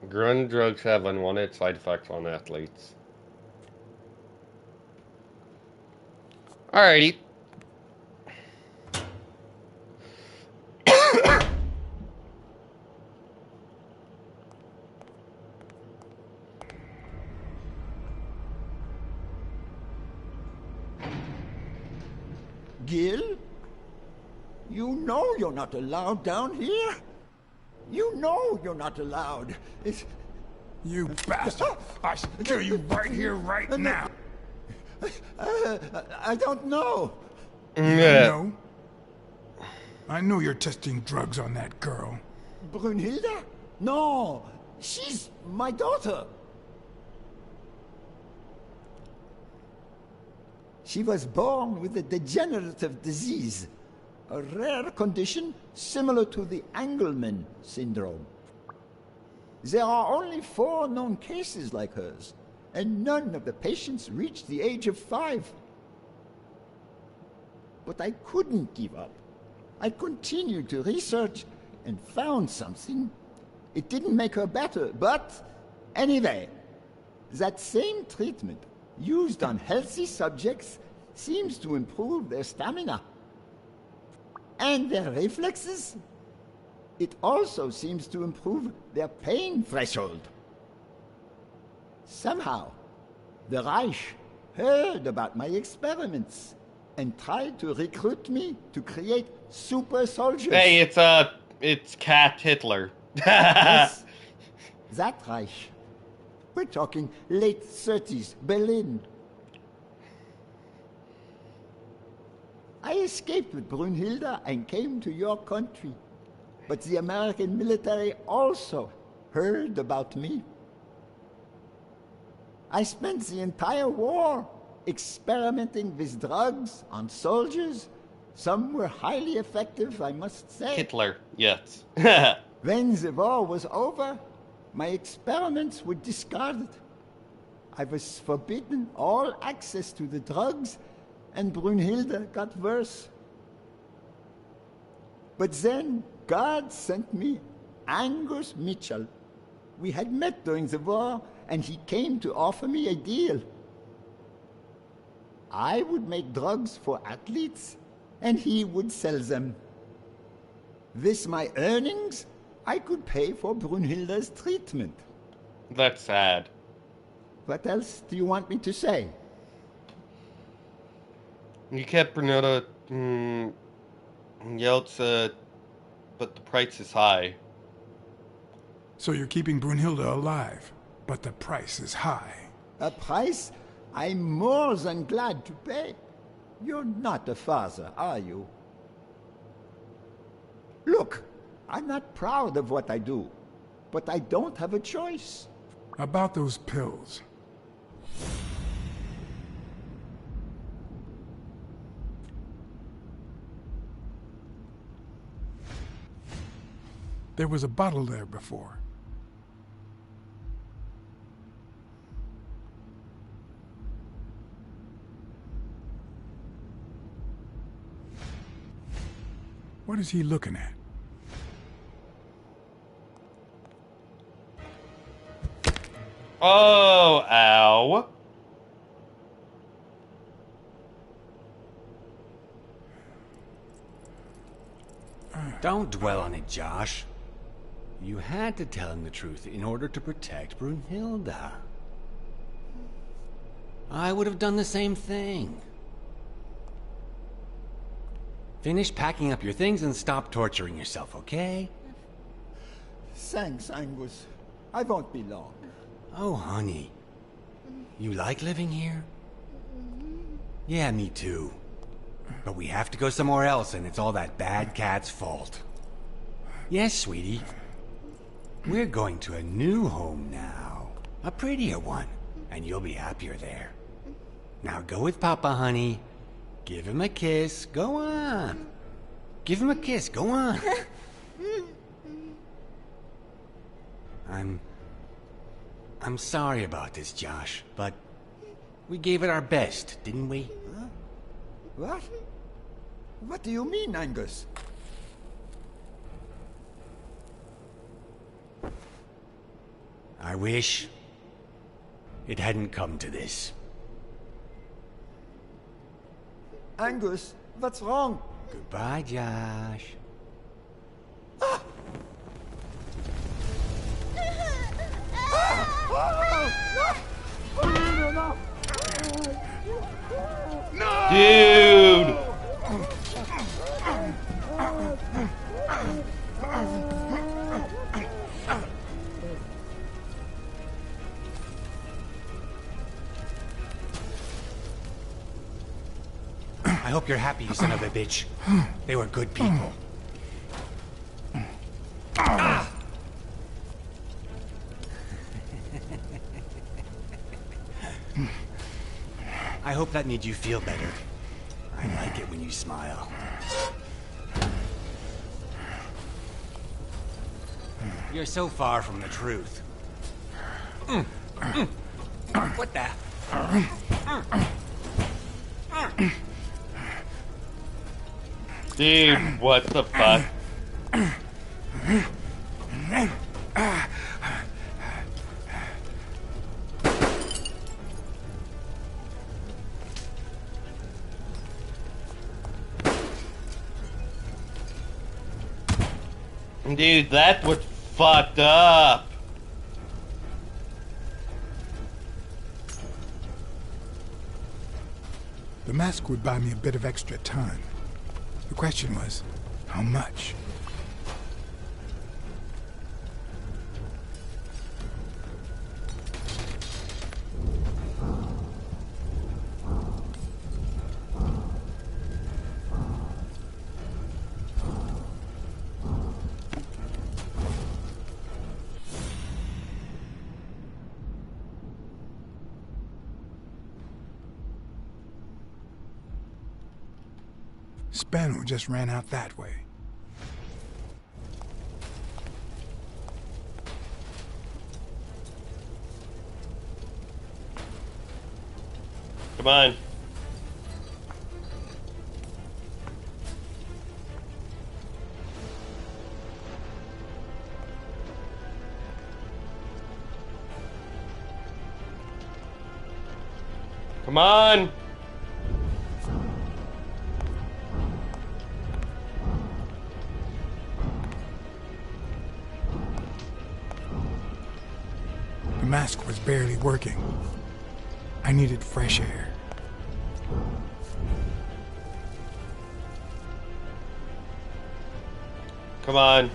[SPEAKER 1] Gun drugs have unwanted side effects on athletes. Alrighty.
[SPEAKER 11] Gil? You know you're not allowed down here. You know you're not allowed.
[SPEAKER 2] You bastard! I kill you right here, right now!
[SPEAKER 11] I don't know.
[SPEAKER 2] No. I know you're testing drugs on that girl.
[SPEAKER 11] Brunhilde? No, she's my daughter. She was born with a degenerative disease, a rare condition similar to the Engelmann syndrome. There are only 4 known cases like hers, and none of the patients reached the age of 5. But I couldn't give up. I continued to research and found something. It didn't make her better, but anyway, that same treatment used on healthy subjects seems to improve their stamina and their reflexes. It also seems to improve their pain threshold. Somehow, the Reich heard about my experiments and tried to recruit me to create super soldiers.
[SPEAKER 1] Hey, it's Cat Hitler.
[SPEAKER 11] Yes. That right. We're talking late 30s, Berlin. I escaped with Brunhilde and came to your country. But the American military also heard about me. I spent the entire war experimenting with drugs on soldiers. Some were highly effective, I must say.
[SPEAKER 1] Hitler, yes.
[SPEAKER 11] When the war was over, my experiments were discarded. I was forbidden all access to the drugs, and Brunhilde got worse. But then God sent me Angus Mitchell. We had met during the war, and he came to offer me a deal. I would make drugs for athletes, and he would sell them. With my earnings, I could pay for Brunhilde's treatment.
[SPEAKER 1] That's sad.
[SPEAKER 11] What else do you want me to say?
[SPEAKER 1] You kept Brunhilde, Yeltsin, but the price is high.
[SPEAKER 2] So you're keeping Brunhilde alive, but the price is high.
[SPEAKER 11] A price I'm more than glad to pay. You're not a father, are you? Look, I'm not proud of what I do, but I don't have a choice.
[SPEAKER 2] About those pills. There was a bottle there before. What is he looking at?
[SPEAKER 1] Oh, ow.
[SPEAKER 8] Don't dwell on it, Josh. You had to tell him the truth in order to protect Brunhilde. I would have done the same thing. Finish packing up your things and stop torturing yourself, okay?
[SPEAKER 11] Thanks, Angus. I won't be long.
[SPEAKER 8] Oh, honey. You like living here? Yeah, me too. But we have to go somewhere else, and it's all that bad cat's fault. Yes, sweetie. We're going to a new home now. A prettier one. And you'll be happier there. Now go with Papa, honey. Give him a kiss. Go on. Give him a kiss. Go on. I'm sorry about this, Josh, but we gave it our best, didn't we?
[SPEAKER 11] Huh? What? What do you mean, Angus?
[SPEAKER 8] I wish it hadn't come to this.
[SPEAKER 11] Angus, what's wrong?
[SPEAKER 8] Goodbye, Josh.
[SPEAKER 1] Dude!
[SPEAKER 8] I hope you're happy, you son of a bitch. They were good people. I hope that made you feel better. I like it when you smile. You're so far from the truth. What the?
[SPEAKER 1] Dude, what the fuck? Dude, that was fucked up.
[SPEAKER 2] The mask would buy me a bit of extra time. The question was, how much? Spano just ran out that way.
[SPEAKER 1] Come on. Come on.
[SPEAKER 2] The mask was barely working. I needed fresh air.
[SPEAKER 1] Come on.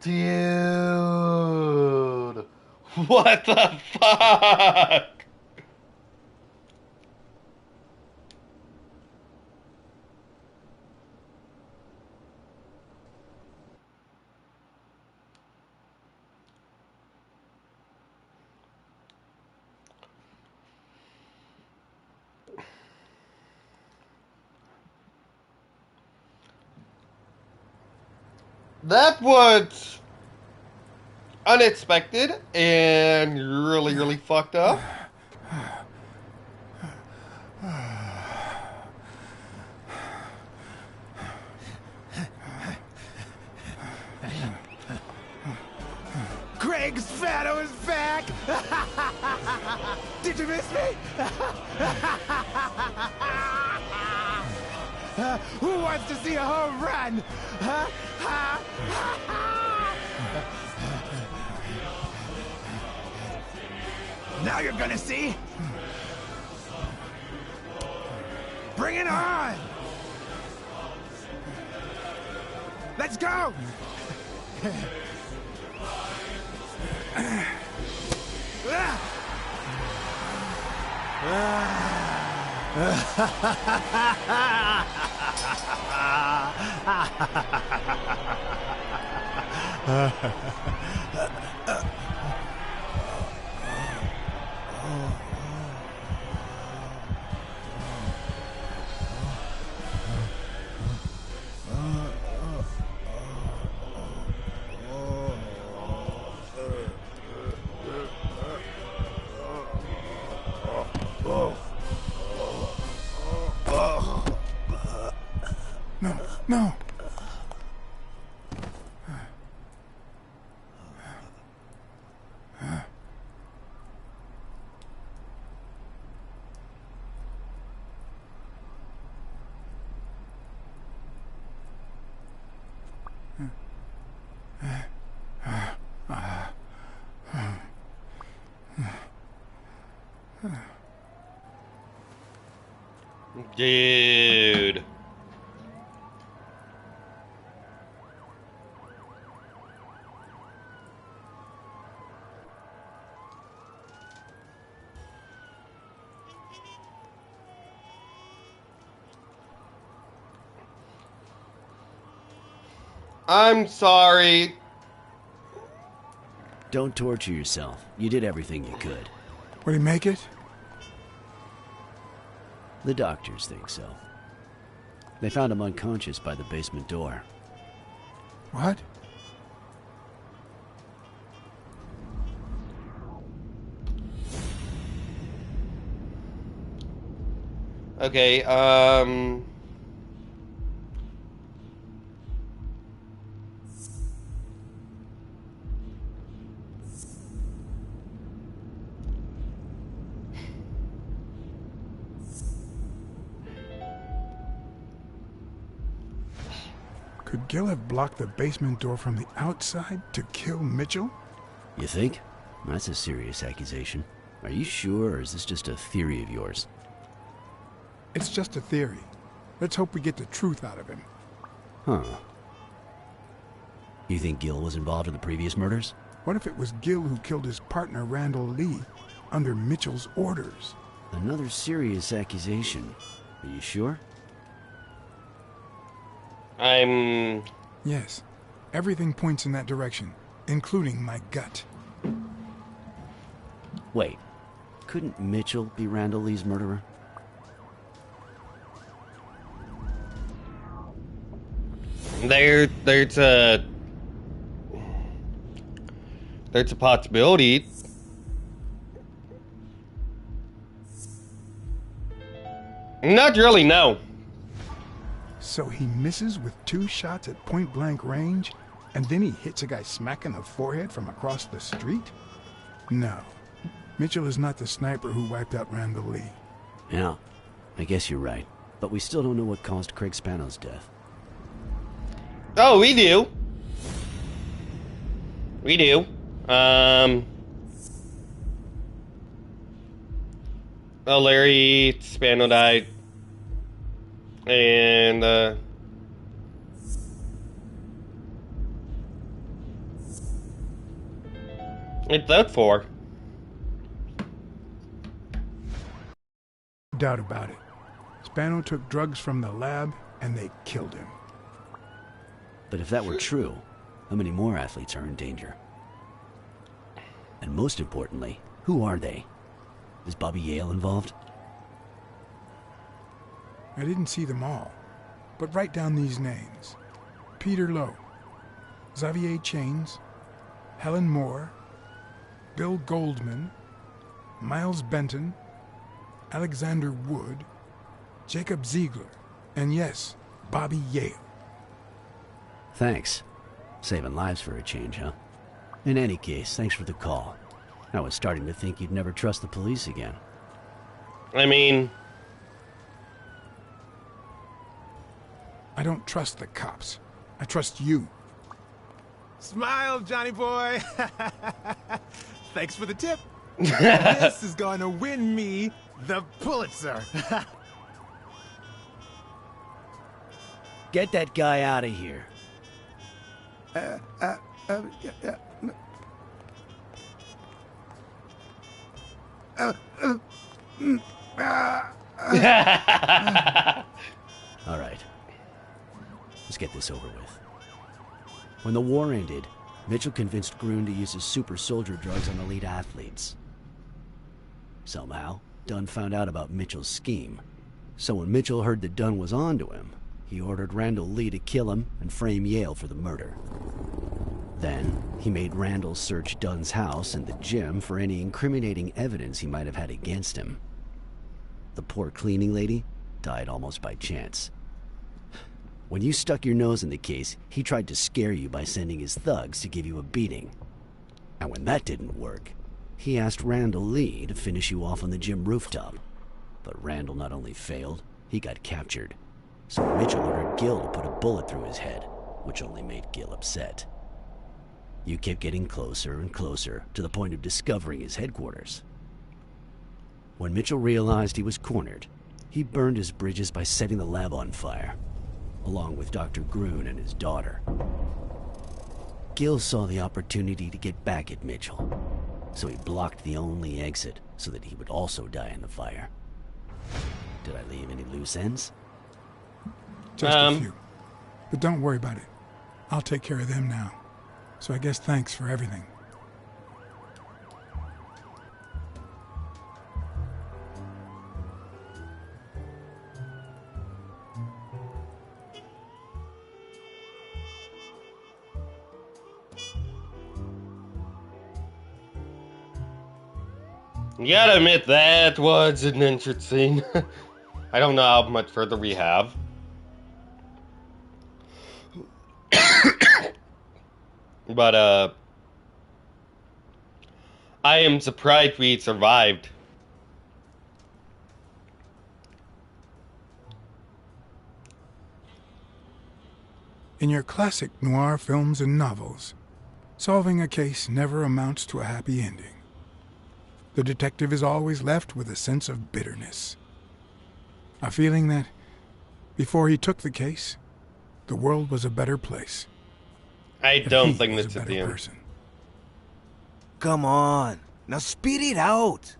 [SPEAKER 1] Dude. What the fuck? That was unexpected and really, really fucked up.
[SPEAKER 3] Greg Spano is back! Did you miss me? Who wants to see a home run? Now you're gonna see. Bring it on! Let's go!
[SPEAKER 2] No, no.
[SPEAKER 1] Dude. I'm sorry.
[SPEAKER 12] Don't torture yourself. You did everything you could.
[SPEAKER 2] Will he make it?
[SPEAKER 12] The doctors think so. They found him unconscious by the basement door.
[SPEAKER 2] What?
[SPEAKER 1] Okay,
[SPEAKER 2] Could Gil have blocked the basement door from the outside to kill Mitchell?
[SPEAKER 12] You think? That's a serious accusation. Are you sure, or is this just a theory of yours?
[SPEAKER 2] It's just a theory. Let's hope we get the truth out of him.
[SPEAKER 12] Huh. You think Gil was involved in the previous murders?
[SPEAKER 2] What if it was Gil who killed his partner Randall Lee under Mitchell's orders?
[SPEAKER 12] Another serious accusation. Are you sure?
[SPEAKER 2] Yes. Everything points in that direction, including my gut.
[SPEAKER 12] Wait. Couldn't Mitchell be Randall Lee's murderer?
[SPEAKER 1] there's a possibility. Not really, no.
[SPEAKER 2] So he misses with 2 shots at point-blank range, and then he hits a guy smack in the forehead from across the street? No. Mitchell is not the sniper who wiped out Randall Lee.
[SPEAKER 12] Yeah, I guess you're right. But we still don't know what caused Craig Spano's death.
[SPEAKER 1] Oh, we do. We do. Well, Larry Spano died. And, it's that for.
[SPEAKER 2] Doubt about it. Spano took drugs from the lab, and they killed him.
[SPEAKER 12] But if that were true, how many more athletes are in danger? And most importantly, who are they? Is Bobby Yale involved?
[SPEAKER 2] I didn't see them all, but write down these names. Peter Lowe, Xavier Chains, Helen Moore, Bill Goldman, Miles Benton, Alexander Wood, Jacob Ziegler, and yes, Bobby Yale.
[SPEAKER 12] Thanks. Saving lives for a change, huh? In any case, thanks for the call. I was starting to think you'd never trust the police again.
[SPEAKER 1] I mean...
[SPEAKER 2] I don't trust the cops. I trust you.
[SPEAKER 3] Smile, Johnny boy. Thanks for the tip. This is gonna win me the Pulitzer.
[SPEAKER 12] Get that guy out of here. All right. Let's get this over with. When the war ended, Mitchell convinced Grun to use his super soldier drugs on elite athletes. Somehow, Dunn found out about Mitchell's scheme. So when Mitchell heard that Dunn was onto him, he ordered Randall Lee to kill him and frame Yale for the murder. Then, he made Randall search Dunn's house and the gym for any incriminating evidence he might have had against him. The poor cleaning lady died almost by chance. When you stuck your nose in the case, he tried to scare you by sending his thugs to give you a beating. And when that didn't work, he asked Randall Lee to finish you off on the gym rooftop. But Randall not only failed, he got captured. So Mitchell ordered Gil to put a bullet through his head, which only made Gil upset. You kept getting closer and closer to the point of discovering his headquarters. When Mitchell realized he was cornered, he burned his bridges by setting the lab on fire, along with Dr. Grun and his daughter. Gil saw the opportunity to get back at Mitchell, so he blocked the only exit so that he would also die in the fire. Did I leave any loose ends?
[SPEAKER 2] Just a few. But don't worry about it. I'll take care of them now. So I guess thanks for everything.
[SPEAKER 1] You gotta admit, that was an interesting. I don't know how much further we have. But, I am surprised we survived.
[SPEAKER 2] In your classic noir films and novels, solving a case never amounts to a happy ending. The detective is always left with a sense of bitterness. A feeling that, before he took the case, the world was a better place.
[SPEAKER 1] I
[SPEAKER 2] That
[SPEAKER 1] don't
[SPEAKER 2] he
[SPEAKER 1] think
[SPEAKER 2] was
[SPEAKER 1] that's
[SPEAKER 2] a
[SPEAKER 1] at
[SPEAKER 2] better
[SPEAKER 1] the end.
[SPEAKER 2] person.
[SPEAKER 5] Come on. Now speed it out.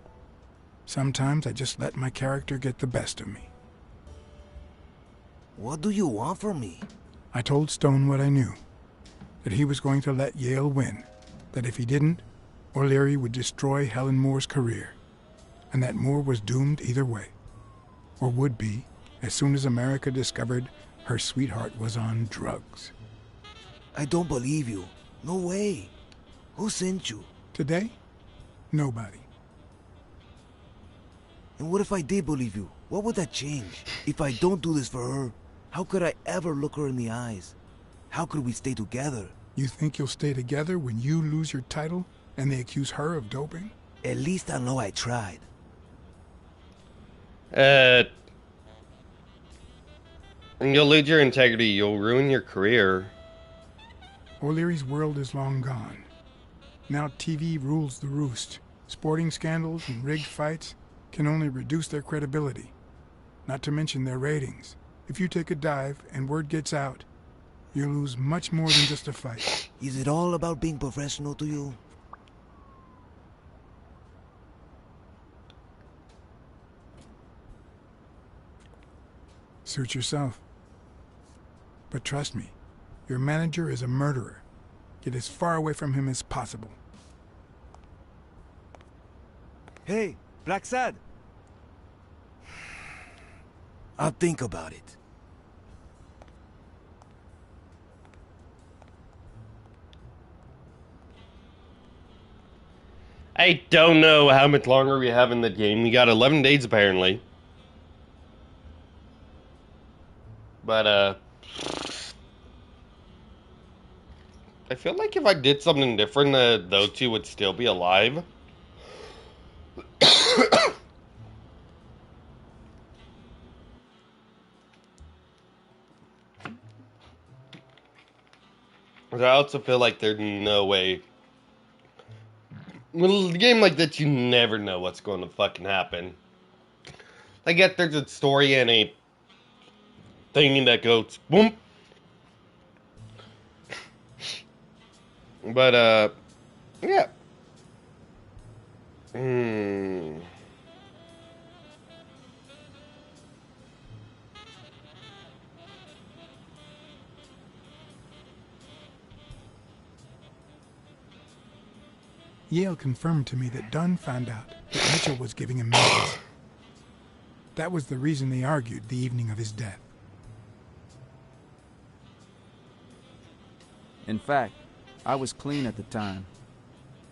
[SPEAKER 2] Sometimes I just let my character get the best of me.
[SPEAKER 5] What do you want from me?
[SPEAKER 2] I told Stone what I knew, that he was going to let Yale win, that if he didn't, O'Leary would destroy Helen Moore's career, and that Moore was doomed either way, or would be as soon as America discovered her sweetheart was on drugs.
[SPEAKER 5] I don't believe you. No way. Who sent you?
[SPEAKER 2] Today, nobody.
[SPEAKER 5] And what if I did believe you? What would that change? If I don't do this for her, how could I ever look her in the eyes? How could we stay together?
[SPEAKER 2] You think you'll stay together when you lose your title and they accuse her of doping?
[SPEAKER 5] At least I know I tried.
[SPEAKER 1] You'll lose your integrity, you'll ruin your career.
[SPEAKER 2] O'Leary's world is long gone. Now TV rules the roost. Sporting scandals and rigged fights can only reduce their credibility, not to mention their ratings. If you take a dive and word gets out, you lose much more than just a fight.
[SPEAKER 5] Is it all about being professional to you?
[SPEAKER 2] Suit yourself. But trust me, your manager is a murderer. Get as far away from him as possible.
[SPEAKER 5] Hey, Blacksad. I'll think about it.
[SPEAKER 1] I don't know how much longer we have in the game. We got 11 days apparently. But, I feel like if I did something different, those two would still be alive. But I also feel like there's no way. With a game like this, you never know what's going to fucking happen. I get there's a story and a thing that goes boom. But, yeah.
[SPEAKER 2] Yale confirmed to me that Dunn found out that Mitchell was giving him meds. That was the reason they argued the evening of his death.
[SPEAKER 13] In fact, I was clean at the time.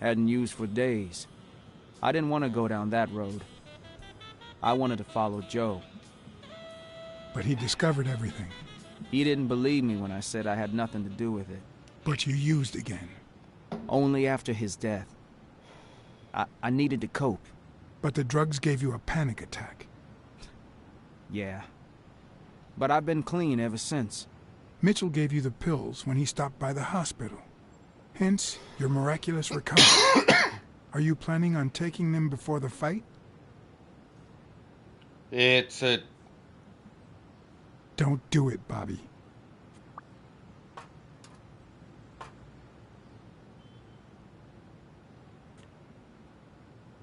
[SPEAKER 13] Hadn't used for days. I didn't want to go down that road. I wanted to follow Joe.
[SPEAKER 2] But he discovered everything.
[SPEAKER 13] He didn't believe me when I said I had nothing to do with it.
[SPEAKER 2] But you used again.
[SPEAKER 13] Only after his death. I needed to cope.
[SPEAKER 2] But the drugs gave you a panic attack.
[SPEAKER 13] Yeah. But I've been clean ever since.
[SPEAKER 2] Mitchell gave you the pills when he stopped by the hospital. Hence, your miraculous recovery. Are you planning on taking them before the fight?
[SPEAKER 1] It's a...
[SPEAKER 2] Don't do it, Bobby.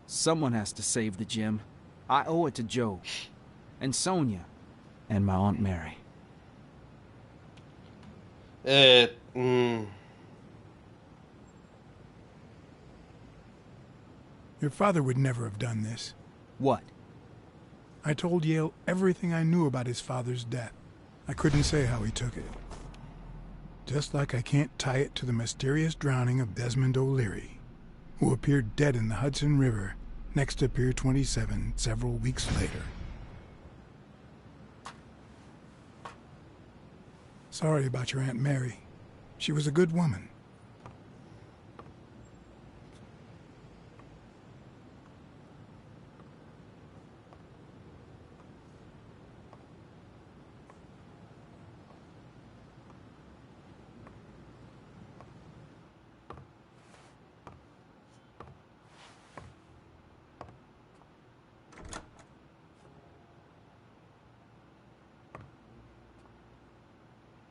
[SPEAKER 13] Someone has to save the gym. I owe it to Joe. And Sonia. And my Aunt Mary.
[SPEAKER 2] Your father would never have done this.
[SPEAKER 13] What?
[SPEAKER 2] I told Yale everything I knew about his father's death. I couldn't say how he took it. Just like I can't tie it to the mysterious drowning of Desmond O'Leary, who appeared dead in the Hudson River next to Pier 27 several weeks later. Sorry about your Aunt Mary. She was a good woman.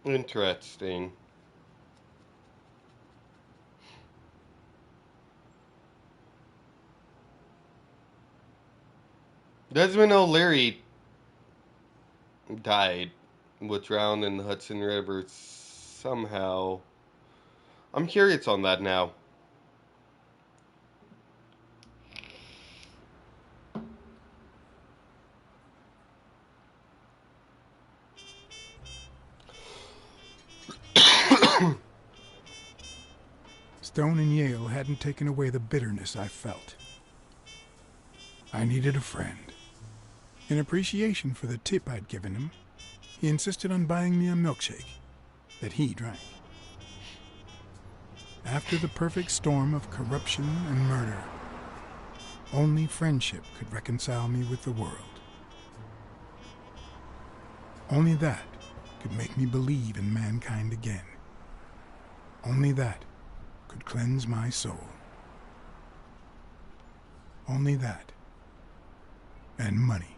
[SPEAKER 1] Interesting. Desmond O'Leary died, was drowned in the Hudson River somehow. I'm curious on that now.
[SPEAKER 2] Stone and Yale hadn't taken away the bitterness I felt. I needed a friend. In appreciation for the tip I'd given him, he insisted on buying me a milkshake that he drank. After the perfect storm of corruption and murder, only friendship could reconcile me with the world. Only that could make me believe in mankind again. Only that could cleanse my soul. Only that. And money.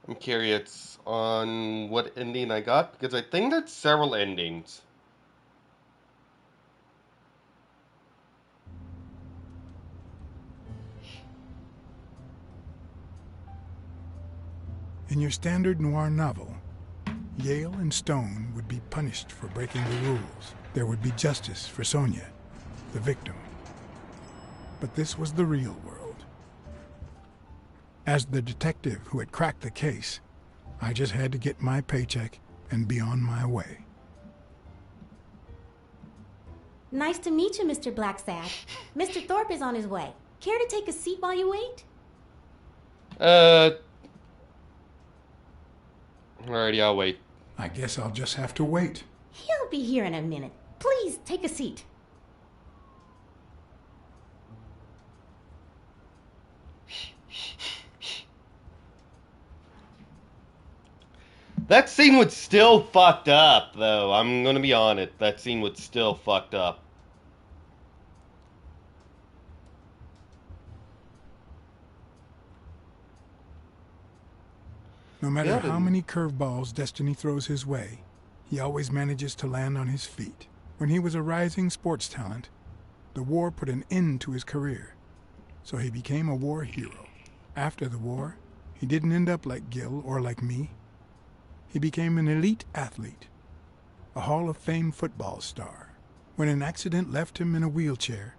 [SPEAKER 1] I'm curious on what ending I got, because I think that's several endings.
[SPEAKER 2] In your standard noir novel, Yale and Stone would be punished for breaking the rules. There would be justice for Sonia, the victim. But this was the real world. As the detective who had cracked the case, I just had to get my paycheck and be on my way.
[SPEAKER 14] Nice to meet you, Mr. Blacksad. Mr. Thorpe is on his way. Care to take a seat while you wait?
[SPEAKER 1] Alrighty, I'll wait.
[SPEAKER 2] I guess I'll just have to wait.
[SPEAKER 14] He'll be here in a minute. Please, take a seat.
[SPEAKER 1] That scene was still fucked up, though. I'm gonna be honest. That scene was still fucked up.
[SPEAKER 2] No matter how many curveballs destiny throws his way, he always manages to land on his feet. When he was a rising sports talent, the war put an end to his career, so he became a war hero. After the war, he didn't end up like Gil or like me. He became an elite athlete, a Hall of Fame football star. When an accident left him in a wheelchair,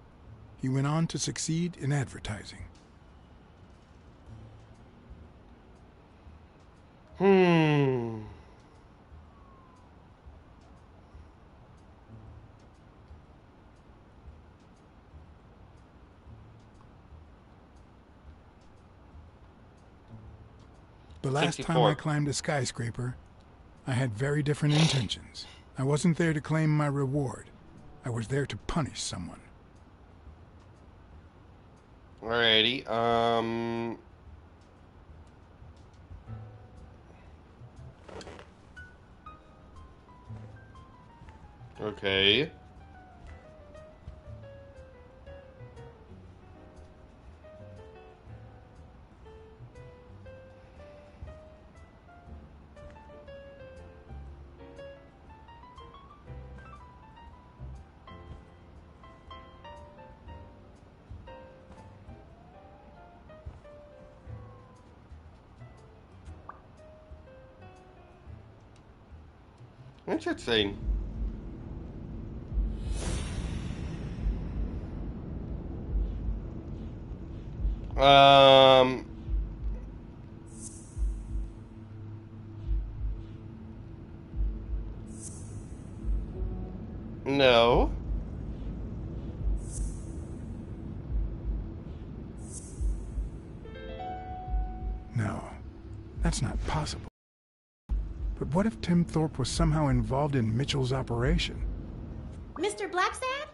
[SPEAKER 2] he went on to succeed in advertising. The last time I climbed a skyscraper, I had very different intentions. I wasn't there to claim my reward. I was there to punish someone.
[SPEAKER 1] Alrighty, okay. Interesting. No.
[SPEAKER 2] No, that's not possible. But what if Tim Thorpe was somehow involved in Mitchell's operation?
[SPEAKER 14] Mr. Blacksad?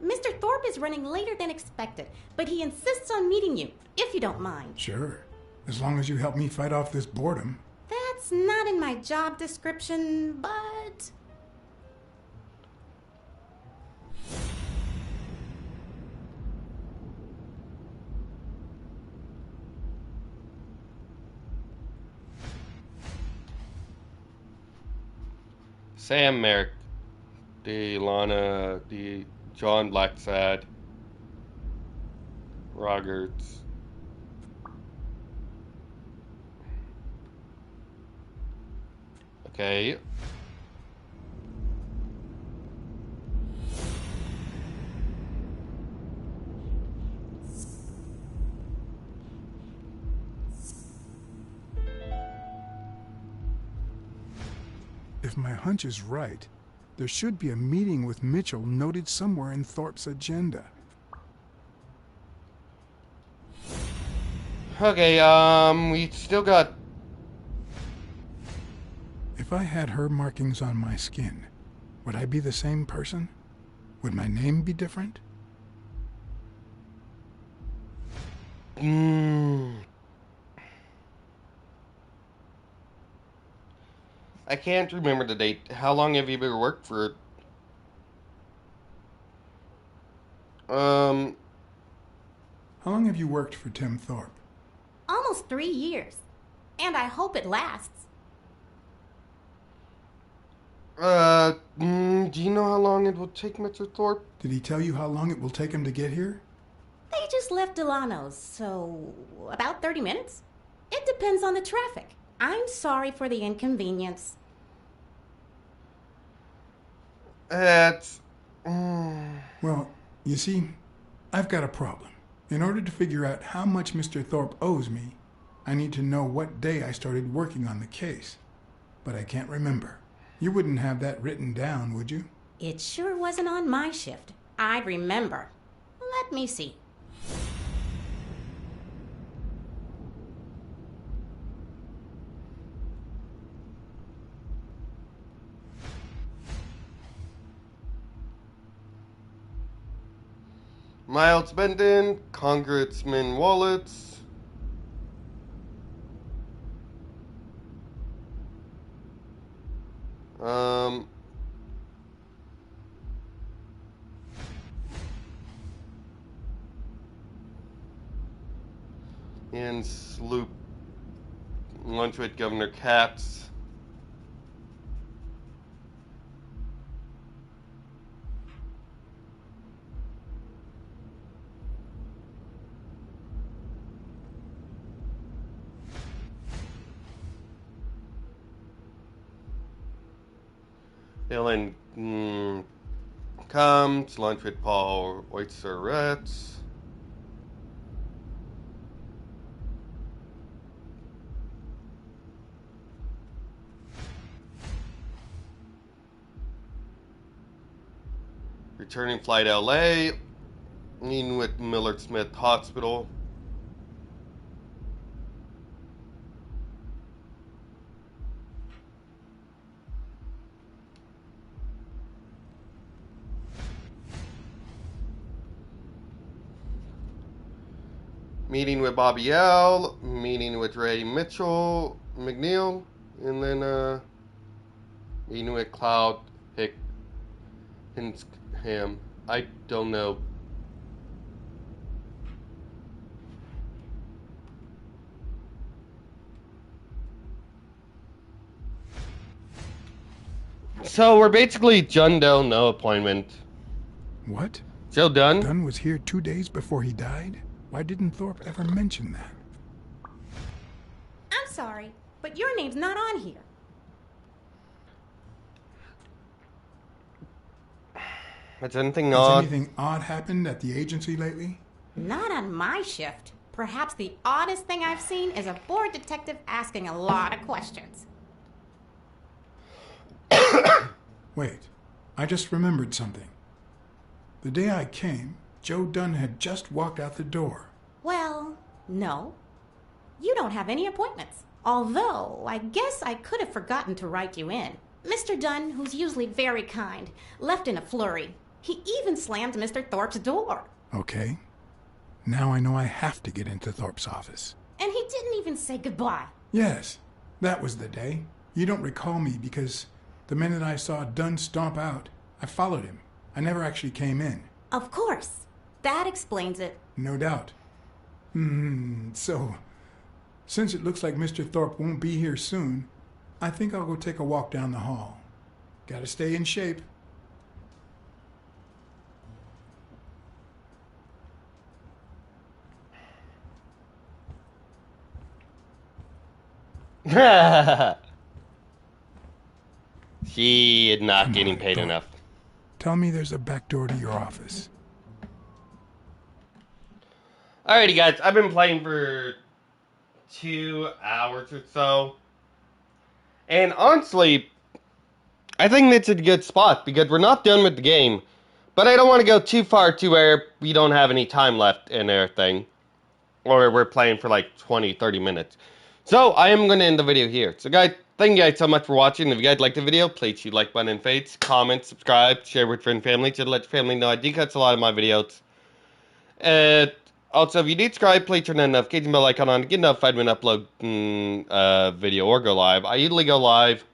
[SPEAKER 14] Mr. Thorpe is running later than expected, but he insists on meeting you, if you don't mind.
[SPEAKER 2] Sure, as long as you help me fight off this boredom.
[SPEAKER 14] That's not in my job description, but...
[SPEAKER 1] Sam Merrick, the Lana, the John Blacksad, Rogerts. Okay.
[SPEAKER 2] If my hunch is right, there should be a meeting with Mitchell noted somewhere in Thorpe's agenda.
[SPEAKER 1] Okay, we still got...
[SPEAKER 2] If I had her markings on my skin, would I be the same person? Would my name be different?
[SPEAKER 1] I can't remember the date. How long have you been worked for?
[SPEAKER 2] How long have you worked for Tim Thorpe?
[SPEAKER 14] Almost 3 years. And I hope it lasts.
[SPEAKER 1] Do you know how long it will take Mr. Thorpe?
[SPEAKER 2] Did he tell you how long it will take him to get here?
[SPEAKER 14] They just left Delano's, so about 30 minutes? It depends on the traffic. I'm sorry for the inconvenience.
[SPEAKER 1] That's...
[SPEAKER 2] Well, you see, I've got a problem. In order to figure out how much Mr. Thorpe owes me, I need to know what day I started working on the case. But I can't remember. You wouldn't have that written down, would you?
[SPEAKER 14] It sure wasn't on my shift. I remember. Let me see.
[SPEAKER 1] Miles Bendon, Congressman Wallets. And Sloop, lunch with Governor Katz. Dylan comes, lunch with Paul Oitzeretz. Returning flight LA, meeting with Millard Smith Hospital. Meeting with Bobby L, meeting with Ray McNeil, and then meeting with Cloud Hinsham. I don't know. So we're basically John Doe, no appointment.
[SPEAKER 2] What?
[SPEAKER 1] Joe Dunn?
[SPEAKER 2] Dunn was here 2 days before he died? Why didn't Thorpe ever mention that?
[SPEAKER 14] I'm sorry, but your name's not on here.
[SPEAKER 1] Has anything
[SPEAKER 2] Has
[SPEAKER 1] odd?
[SPEAKER 2] anything odd happened at the agency lately?
[SPEAKER 14] Not on my shift. Perhaps the oddest thing I've seen is a bored detective asking a lot of questions.
[SPEAKER 2] Wait, I just remembered something. The day I came, Joe Dunn had just walked out the door.
[SPEAKER 14] Well, no. You don't have any appointments. Although, I guess I could have forgotten to write you in. Mr. Dunn, who's usually very kind, left in a flurry. He even slammed Mr. Thorpe's door.
[SPEAKER 2] Okay. Now I know I have to get into Thorpe's office.
[SPEAKER 14] And he didn't even say goodbye.
[SPEAKER 2] Yes, that was the day. You don't recall me because the minute I saw Dunn stomp out, I followed him. I never actually came in.
[SPEAKER 14] Of course. That explains it.
[SPEAKER 2] No doubt. So, since it looks like Mr. Thorpe won't be here soon, I think I'll go take a walk down the hall. Gotta stay in shape.
[SPEAKER 1] She is not
[SPEAKER 2] Come
[SPEAKER 1] getting
[SPEAKER 2] on,
[SPEAKER 1] paid
[SPEAKER 2] Thorpe.
[SPEAKER 1] enough.
[SPEAKER 2] Tell me there's a back door to your office.
[SPEAKER 1] Alrighty, guys. I've been playing for 2 hours or so. And honestly, I think it's a good spot because we're not done with the game. But I don't want to go too far to where we don't have any time left and everything. Or we're playing for like 20, 30 minutes. So, I am going to end the video here. So, guys, thank you guys so much for watching. If you guys liked the video, please hit the like button and faves, comment, subscribe, share with friends and family to let your family know I do cut a lot of my videos. And also, if you do subscribe, please turn that notification bell icon on to get notified when I upload a video or go live. I usually go live.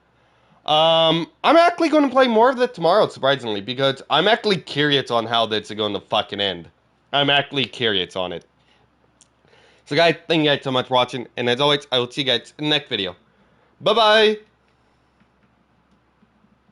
[SPEAKER 1] I'm actually going to play more of it tomorrow, surprisingly, because I'm actually curious on how this is going to fucking end. I'm actually curious on it. So guys, thank you guys so much for watching, and as always, I will see you guys in the next video. Bye-bye!